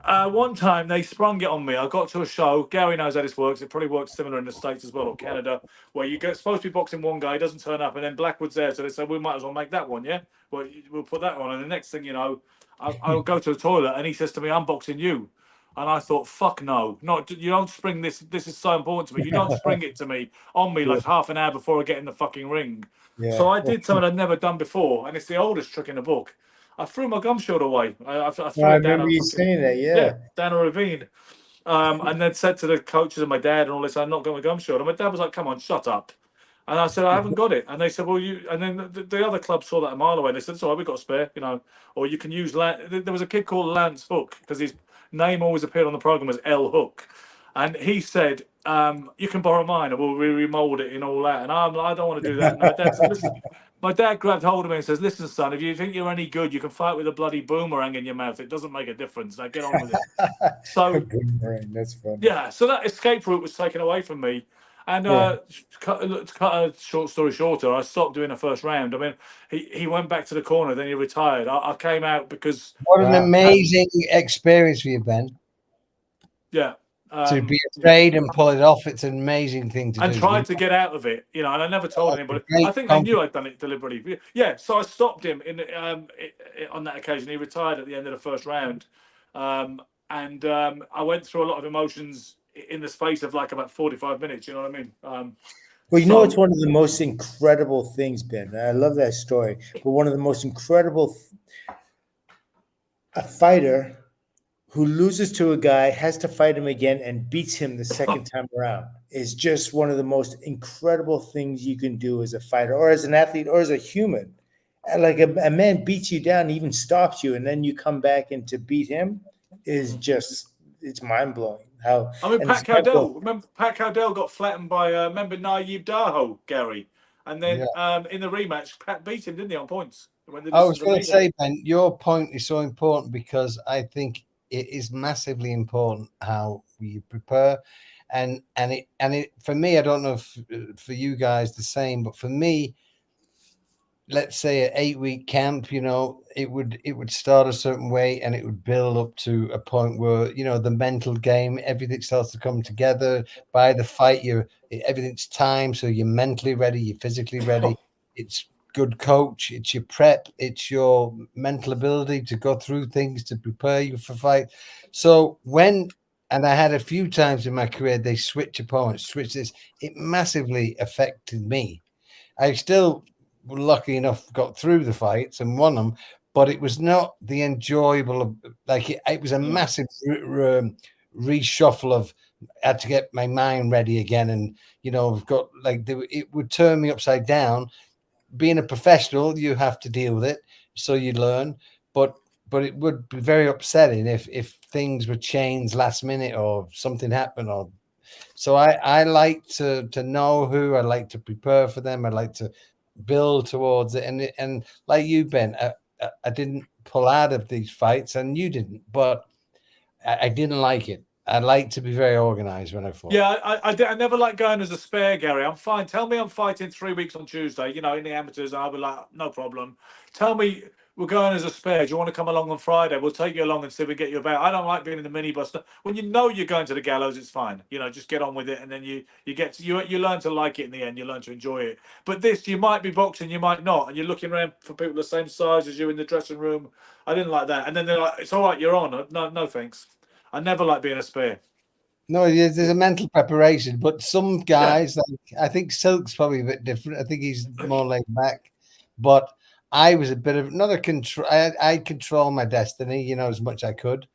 one time they sprung it on me. I got to a show. Gary knows how this works. It probably works similar in the States as well, or Canada, where you get supposed to be boxing one guy, doesn't turn up, and then Blackwood's there. So they said, we might as well make that one, yeah? Well, we'll put that on. And the next thing you know, I'll go to the toilet and he says to me, I'm boxing you. And I thought, fuck no, you don't spring this. This is so important to me. You don't spring it to me on me like half an hour before I get in the fucking ring. Yeah. So I did something I'd never done before, and it's the oldest trick in the book. I threw my gum shield away. I threw it down. I remember you saying that, yeah. Down a ravine. And then said to the coaches and my dad and all this, I'm not got my gum shield. And my dad was like, come on, shut up. And I said, I haven't got it. And they said, well, and then the other club saw that a mile away. And they said, it's all right, we've got a spare, or you can use there was a kid called Lance Hook because his name always appeared on the program as L Hook. And he said, you can borrow mine and we'll remold it and all that. And I'm like, I don't want to do that. And my dad said, listen, my dad grabbed hold of me and says, listen, son, if you think you're any good, you can fight with a bloody boomerang in your mouth. It doesn't make a difference. Now get on with it. So, that's funny. Yeah, so that escape route was taken away from me. And to cut a short story shorter, I stopped doing the first round. I mean, he went back to the corner, then he retired. I came out because... What an amazing experience for you, Ben. Yeah. To be afraid and pull it off, it's an amazing thing to do. And tried to get out of it, and I never told anybody. I think they knew I'd done it deliberately. Yeah, so I stopped him on that occasion. He retired at the end of the first round. I went through a lot of emotions in the space of like about 45 minutes, you know what I mean? Well, it's one of the most incredible things, Ben. I love that story. But one of the most incredible, a fighter who loses to a guy, has to fight him again and beats him the second time around is just one of the most incredible things you can do as a fighter or as an athlete or as a human. And like a man beats you down, even stops you, and then you come back and to beat him is just, it's mind-blowing. Pat Cowdell. Remember, Pat Cowdell got flattened by remember Nayib Daho, Gary, and then in the rematch, Pat beat him, didn't he, on points? I was going to say, Ben, your point is so important because I think it is massively important how we prepare, and it for me, I don't know if for you guys the same, but for me, let's say an 8-week camp, it would start a certain way and it would build up to a point where, the mental game, everything starts to come together. By the fight, everything's timed, so you're mentally ready, you're physically ready. It's good coach. It's your prep. It's your mental ability to go through things to prepare you for fight. So and I had a few times in my career, they switch opponents, switch this. It massively affected me. I still, lucky enough, got through the fights and won them, but it was not the enjoyable. Like it was a massive reshuffle of. I had to get my mind ready again, and I've got it would turn me upside down. Being a professional, you have to deal with it, so you learn. But it would be very upsetting if things were changed last minute or something happened. So I like to know who I like to prepare for them. I like to build towards it, and like you, Ben, I didn't pull out of these fights, and you didn't, but I didn't like it. I like to be very organized when I fought. Yeah, I never like going as a spare, Gary. I'm fine. Tell me I'm fighting 3 weeks on Tuesday, in the amateurs, and I'll be like, no problem. Tell me we're going as a spare. Do you want to come along on Friday? We'll take you along and see if we get you about. I don't like being in the minibus. When you know you're going to the gallows, it's fine. Just get on with it, and then you get to, you learn to like it in the end. You learn to enjoy it. But this, you might be boxing, you might not, and you're looking around for people the same size as you in the dressing room. I didn't like that. And then they're like, it's all right, you're on. No thanks. I never like being a spare. No, there's a mental preparation, but some guys, I think Silk's probably a bit different. I think he's more laid back, but I was a bit of another control. I control my destiny, as much as I could,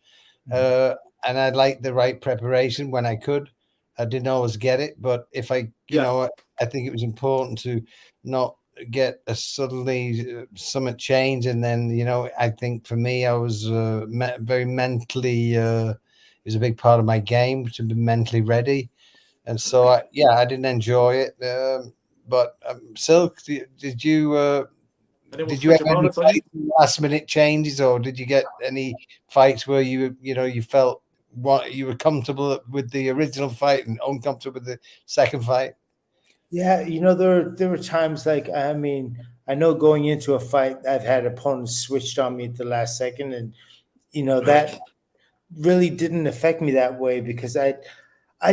and I liked the right preparation when I could. I didn't always get it, but if I think it was important to not get a suddenly something change, and then I think for me, I was very mentally. It was a big part of my game to be mentally ready, and so I didn't enjoy it. But Silk, did you have any last minute changes, or did you get any fights where you felt you were comfortable with the original fight and uncomfortable with the second fight? Yeah, there were times I know going into a fight, I've had opponents switched on me at the last second, and that really didn't affect me that way because I'd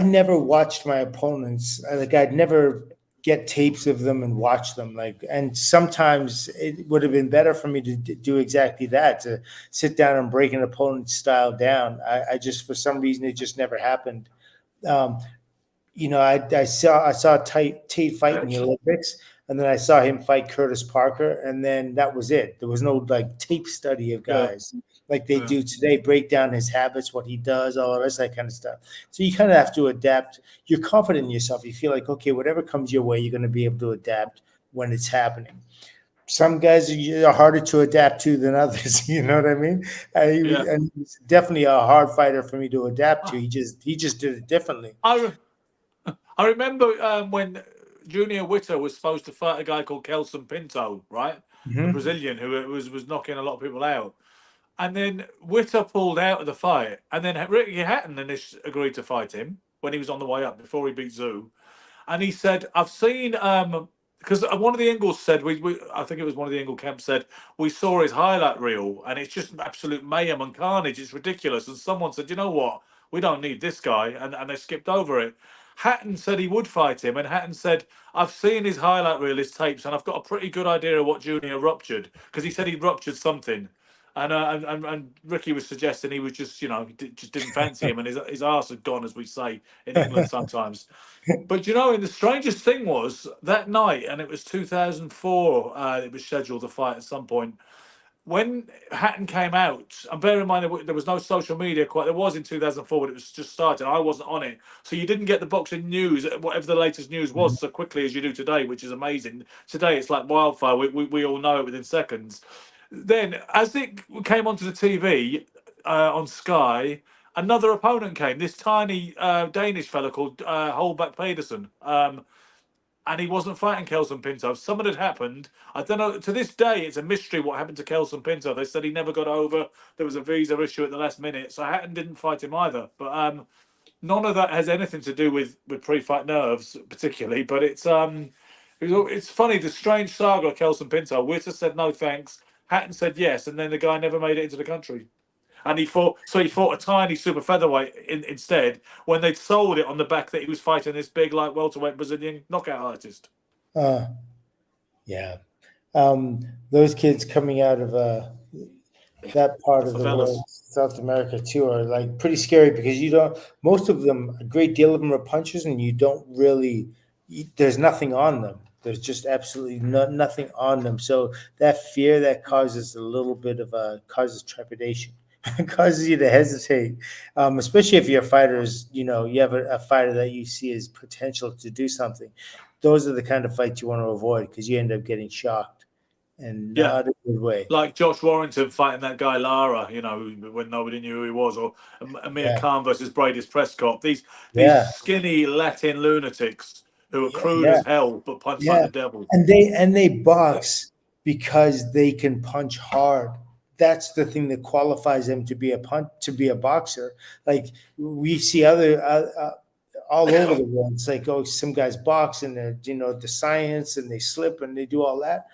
never watched my opponents. I'd never get tapes of them and watch them. And sometimes it would have been better for me to do exactly that, to sit down and break an opponent's style down. I just, for some reason, it just never happened. I saw Tate fight in the Olympics, and then I saw him fight Curtis Parker, and then that was it. There was no tape study of guys like they do today, break down his habits, what he does, all the rest of that kind of stuff. So you kind of have to adapt. You're confident in yourself. You feel like, okay, whatever comes your way, you're going to be able to adapt when it's happening. Some guys are harder to adapt to than others. You know what I mean? And he's definitely a hard fighter for me to adapt to. He just did it differently. I remember when Junior Witter was supposed to fight a guy called Kelson Pinto, right? A Brazilian who was knocking a lot of people out. And then Witter pulled out of the fight. And then Ricky Hatton agreed to fight him when he was on the way up before he beat Zoo. And he said, I've seen, because one of the Ingles said, I think it was one of the Ingle camps said, we saw his highlight reel and it's just absolute mayhem and carnage. It's ridiculous. And someone said, you know what? We don't need this guy. And they skipped over it. Hatton said he would fight him, and Hatton said, I've seen his highlight reel, his tapes, and I've got a pretty good idea of what Junior ruptured, because he said he ruptured something. And Ricky was suggesting he was just, just didn't fancy him, and his arse had gone, as we say in England sometimes. But, and the strangest thing was that night, and it was 2004, it was scheduled to fight at some point. When Hatton came out, and bear in mind there was no social media quite. There was in 2004, but it was just starting. I wasn't on it, so you didn't get the boxing news, whatever the latest news was, so quickly as you do today, which is amazing. Today it's like wildfire. We all know it within seconds. Then, as it came onto the TV on Sky, another opponent came. This tiny Danish fella called Holbach Pedersen. And he wasn't fighting Kelson Pinto. Something had happened. I don't know. To this day, it's a mystery what happened to Kelson Pinto. They said he never got over. There was a visa issue at the last minute. So Hatton didn't fight him either. But none of that has anything to do with pre-fight nerves, particularly. But it's funny, the strange saga of Kelson Pinto. Witter said no thanks. Hatton said yes. And then the guy never made it into the country. And he fought a tiny super featherweight instead when they'd sold it on the back that he was fighting this big welterweight Brazilian knockout artist. Yeah. Those kids coming out of that part of the Favelas. world, South America too, are like pretty scary because most of them, a great deal of them are punchers, and you don't really, there's nothing on them. There's just absolutely nothing on them. So that fear that causes a little bit of causes trepidation. It causes you to hesitate, especially if your fighters, you have a fighter that you see as potential to do something. Those are the kind of fights you want to avoid because you end up getting shocked, and not a good way. Like Josh Warrington fighting that guy Lara, when nobody knew who he was, or Amir Khan versus Brady's Prescott. These skinny Latin lunatics who are crude as hell but punch like the devil. And they box because they can punch hard. That's the thing that qualifies them to be a boxer. Like we see other all over the world. It's like, some guys box and they're the science and they slip and they do all that.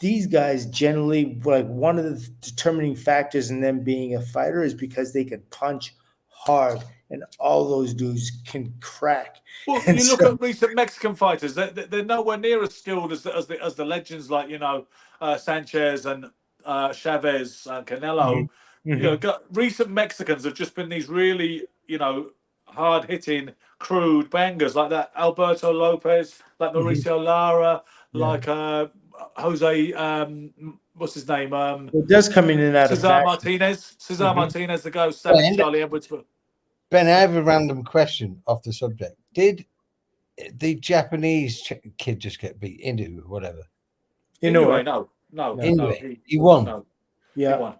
These guys generally, like, one of the determining factors in them being a fighter is because they can punch hard, and all those dudes can crack. Well, and you look at recent Mexican fighters; they're nowhere near as skilled as the legends like Sanchez and Chavez, Canelo. Got recent Mexicans have just been these really hard hitting, crude bangers like that. Alberto Lopez, like Mauricio Lara, like Jose. What's his name? It does come in and out of Cesar Martinez. Cesar Martinez, the guy who stabbed Charlie Edwards. Ben, I have a random question off the subject. Did the Japanese kid just get beat? Inoue, whatever. Inoue, no. Inoue. He won. No. Yeah. He won.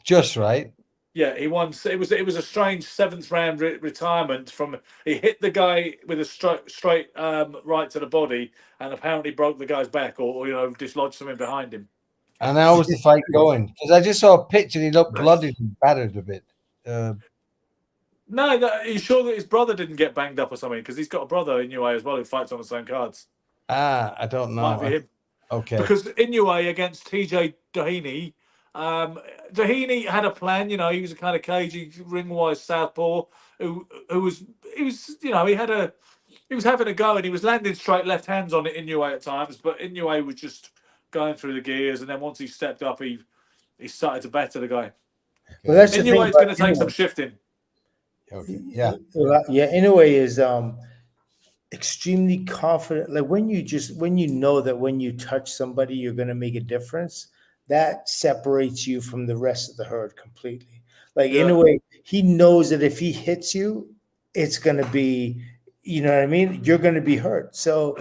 Just right. Yeah, he won. It was a strange 7th round retirement from. He hit the guy with a straight right to the body, and apparently broke the guy's back, or dislodged something behind him. And how was the fight going? Because I just saw a picture and he looked bloodied and battered a bit. No, are you sure that his brother didn't get banged up or something? Because he's got a brother Inoue as well who fights on the same cards. I don't know. Might be him. Okay. Because Inoue against TJ Doheny. Doheny had a plan, he was a kind of cagey, ring-wise southpaw who was having a go and he was landing straight left hands on Inoue at times, but Inoue was just going through the gears, and then once he stepped up, he started to batter the guy. Well, that's Inoue's going to take some shifting. Okay. Yeah. Inoue is extremely confident. Like when you know that when you touch somebody, you're going to make a difference. That separates you from the rest of the herd completely. Like Inoue, he knows that if he hits you, it's going to be, what I mean? You're going to be hurt. So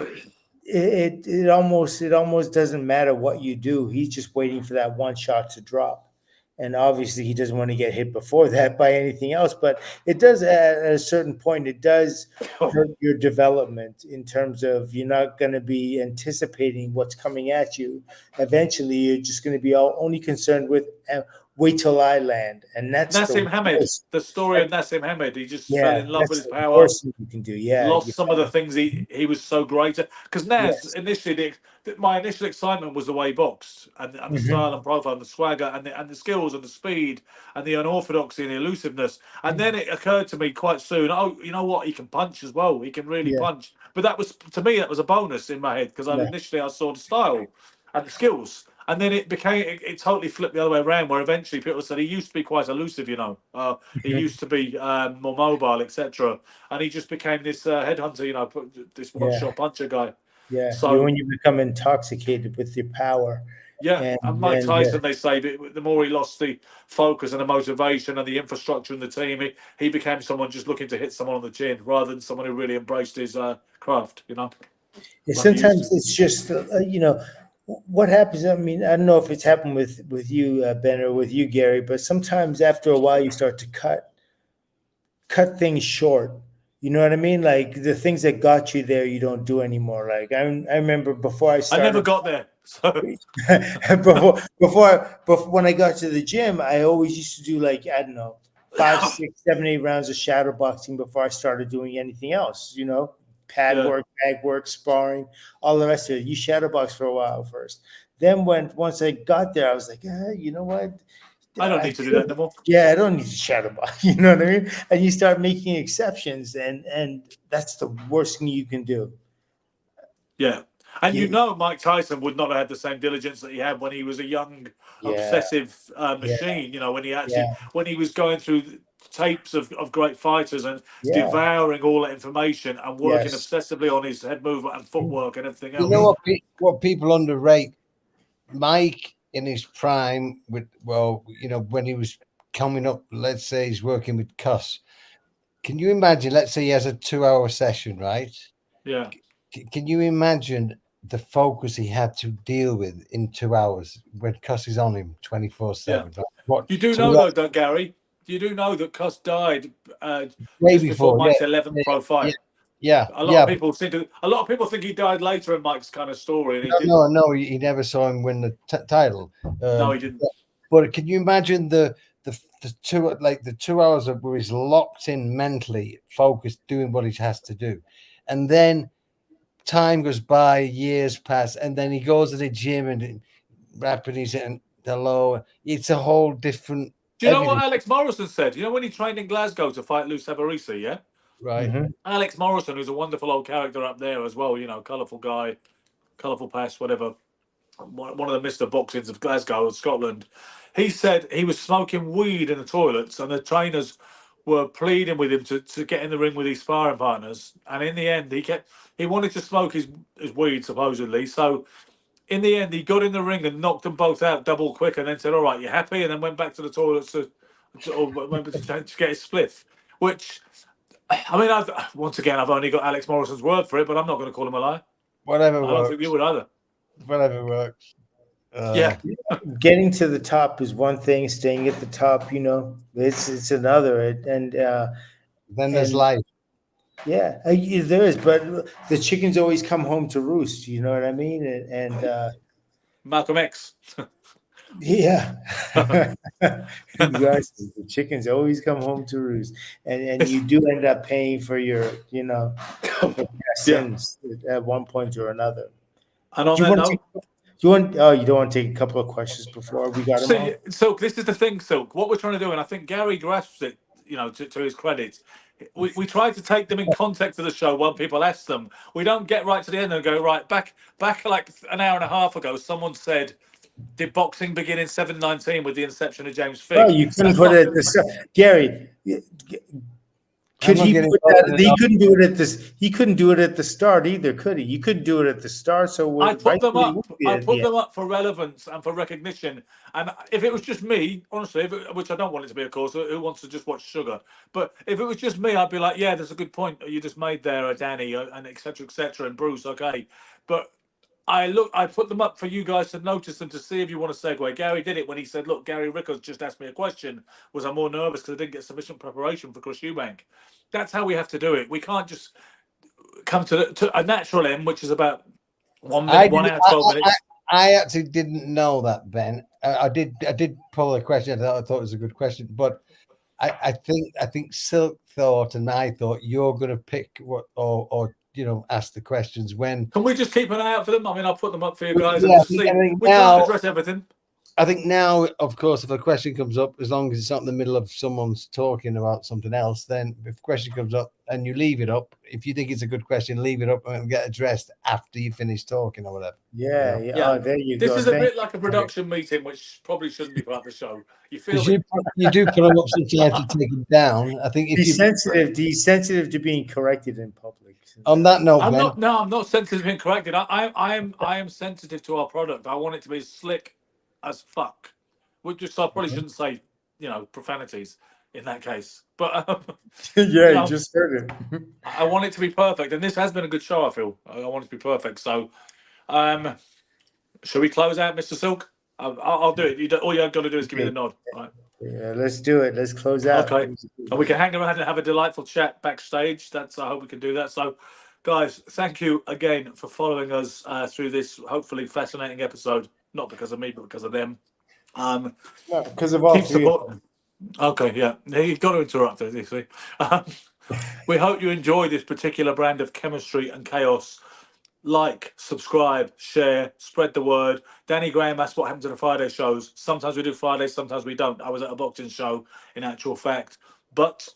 it almost doesn't matter what you do. He's just waiting for that one shot to drop. And obviously he doesn't want to get hit before that by anything else, but it does at a certain point, it does hurt your development in terms of you're not going to be anticipating what's coming at you. Eventually you're just going to be only concerned with wait till I land. And that's Nassim Hamed, the story of Nassim Hamed. He just fell in love with his power. Worst thing you can do. Lost some of the things he was so great at. Because initially, my initial excitement was the way he boxed and the style and profile and the swagger and the skills and the speed and the unorthodoxy and the elusiveness. And then it occurred to me quite soon, you know what? He can punch as well. He can really punch. But that was, to me, that was a bonus in my head because initially I saw the style and the skills. And then it totally flipped the other way around, where eventually people said he used to be quite elusive, he used to be more mobile, etc. And he just became this headhunter, this one-shot puncher guy. Yeah, so when you become intoxicated with your power. Yeah, and Mike Tyson, they say, the more he lost the focus and the motivation and the infrastructure in the team, he became someone just looking to hit someone on the chin rather than someone who really embraced his craft, Yeah, sometimes it's just, what happens, I mean, I don't know if it's happened with you, Ben, or with you, Gary, but sometimes after a while you start to cut things short. You know what I mean? Like the things that got you there, you don't do anymore. Like I remember before I started. I never got there. So. before when I got to the gym, I always used to do 5, 6, 7, 8 rounds of shadow boxing before I started doing anything else. Pad work, bag work, sparring, all the rest of it. You shadow box for a while first. Then once I got there, I was like, you know what? I don't need to do that anymore. Yeah, I don't need to shadow box. You know what I mean? And you start making exceptions, and that's the worst thing you can do. Yeah. And you know, Mike Tyson would not have had the same diligence that he had when he was a young, obsessive machine. You know, when he was going through tapes of great fighters and devouring all that information and working obsessively on his head movement and footwork and everything else. You know what people underrate? Mike in his prime, when he was coming up, let's say he's working with Cuss. Can you imagine? Let's say he has a 2-hour session, right? Yeah. Can you imagine the focus he had to deal with in 2 hours when Cuss is on him 24/7? What you do know though, Gary? You do know that Cuss died way before Mike's 11th pro fight. Yeah. A lot of people think he died later in Mike's kind of story. And he never saw him win the title. No, he didn't. But can you imagine the 2 hours where he's locked in mentally, focused, doing what he has to do, and then time goes by, years pass, and then he goes to the gym and rapping his and hello. It's a whole different. Do you know what Alex Morrison said? You know when he trained in Glasgow to fight Lou Savarese, yeah? Right. Mm-hmm. Alex Morrison, who's a wonderful old character up there as well, you know, colourful guy, colourful past, whatever. One of the Mr. Boxings of Glasgow, Scotland. He said he was smoking weed in the toilets and the trainers were pleading with him to get in the ring with his sparring partners. And in the end, he wanted to smoke his weed, supposedly. So in the end, he got in the ring and knocked them both out double quick and then said, all right, you happy? And then went back to the toilets to get his spliff. Which, I mean, I've only got Alex Morrison's word for it, but I'm not going to call him a liar. Whatever I works. don't think you would either. Whatever works. Getting to the top is one thing. Staying at the top, it's another. And then there's life. Yeah, there is. But the chickens always come home to roost. You know what I mean? And Malcolm X. Yeah, exactly. The chickens always come home to roost, and you do end up paying for your, sins at one point or another. And on that note, you don't want to take a couple of questions before we got them on? Silk, this is the thing, Silk. What we're trying to do, and I think Gary grasps it, to his credit. We try to take them in context of the show when people ask them. We don't get right to the end and go, right, back like an hour and a half ago, someone said, did boxing begin in 719 with the inception of James Figg? Oh, you couldn't put it at the start. Gary, could he put that? He couldn't do it at this. He couldn't do it at the start either, could he? You couldn't do it at the start. So I put them up. I put them up for relevance and for recognition. And if it was just me, honestly, which I don't want it to be, of course, who wants to just watch Sugar? But if it was just me, I'd be like, yeah, there's a good point you just made there, Danny, and et cetera, and Bruce. Okay, but I put them up for you guys to notice them to see if you want to segue. Gary did it when he said, look, Gary Rickers just asked me a question. Was I more nervous because I didn't get sufficient preparation for Chris Eubank? That's how we have to do it. We can't just come to a natural end, which is about 1 minute, 1 hour, 12 minutes. I actually didn't know that, Ben. I did pull a question. I thought it was a good question, but I think Silk thought and I thought you're going to pick what or ask the questions when. Can we just keep an eye out for them? I mean, I'll put them up for you guys. Yeah, we can't address everything. I think now, of course, if a question comes up, as long as it's not in the middle of someone's talking about something else, then if a question comes up and you leave it up, if you think it's a good question, leave it up and get addressed after you finish talking or whatever. Yeah. Oh, there you go. This is a bit like a production meeting, which probably shouldn't be part of the show. You feel you do put them up sometimes to take them down. I think if be sensitive to being corrected in public. On that note, I'm not sensitive to being corrected. I am sensitive to our product. I want it to be slick as fuck. Which I probably shouldn't say, profanities in that case. But yeah, you just heard it. I want it to be perfect, and this has been a good show. I feel I want it to be perfect. So, shall we close out, Mr. Silk? I'll do it. All you got to do is give me the nod. Right. Yeah, let's do it. Let's close out. Okay, and we can hang around and have a delightful chat backstage. I hope we can do that. So, guys, thank you again for following us through this hopefully fascinating episode. Not because of me, but because of them. No, because of all three. Okay, yeah. You've got to interrupt it, you see. We hope you enjoy this particular brand of chemistry and chaos. Like, subscribe, share, spread the word. Danny Graham asked what happened to the Friday shows. Sometimes we do Fridays, sometimes we don't. I was at a boxing show, in actual fact. But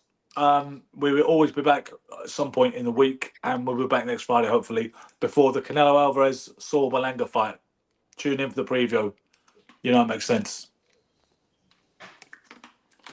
We will always be back at some point in the week, and we'll be back next Friday, hopefully, before the Canelo Alvarez Saul Belanga fight. Tune in for the preview. You know, it makes sense.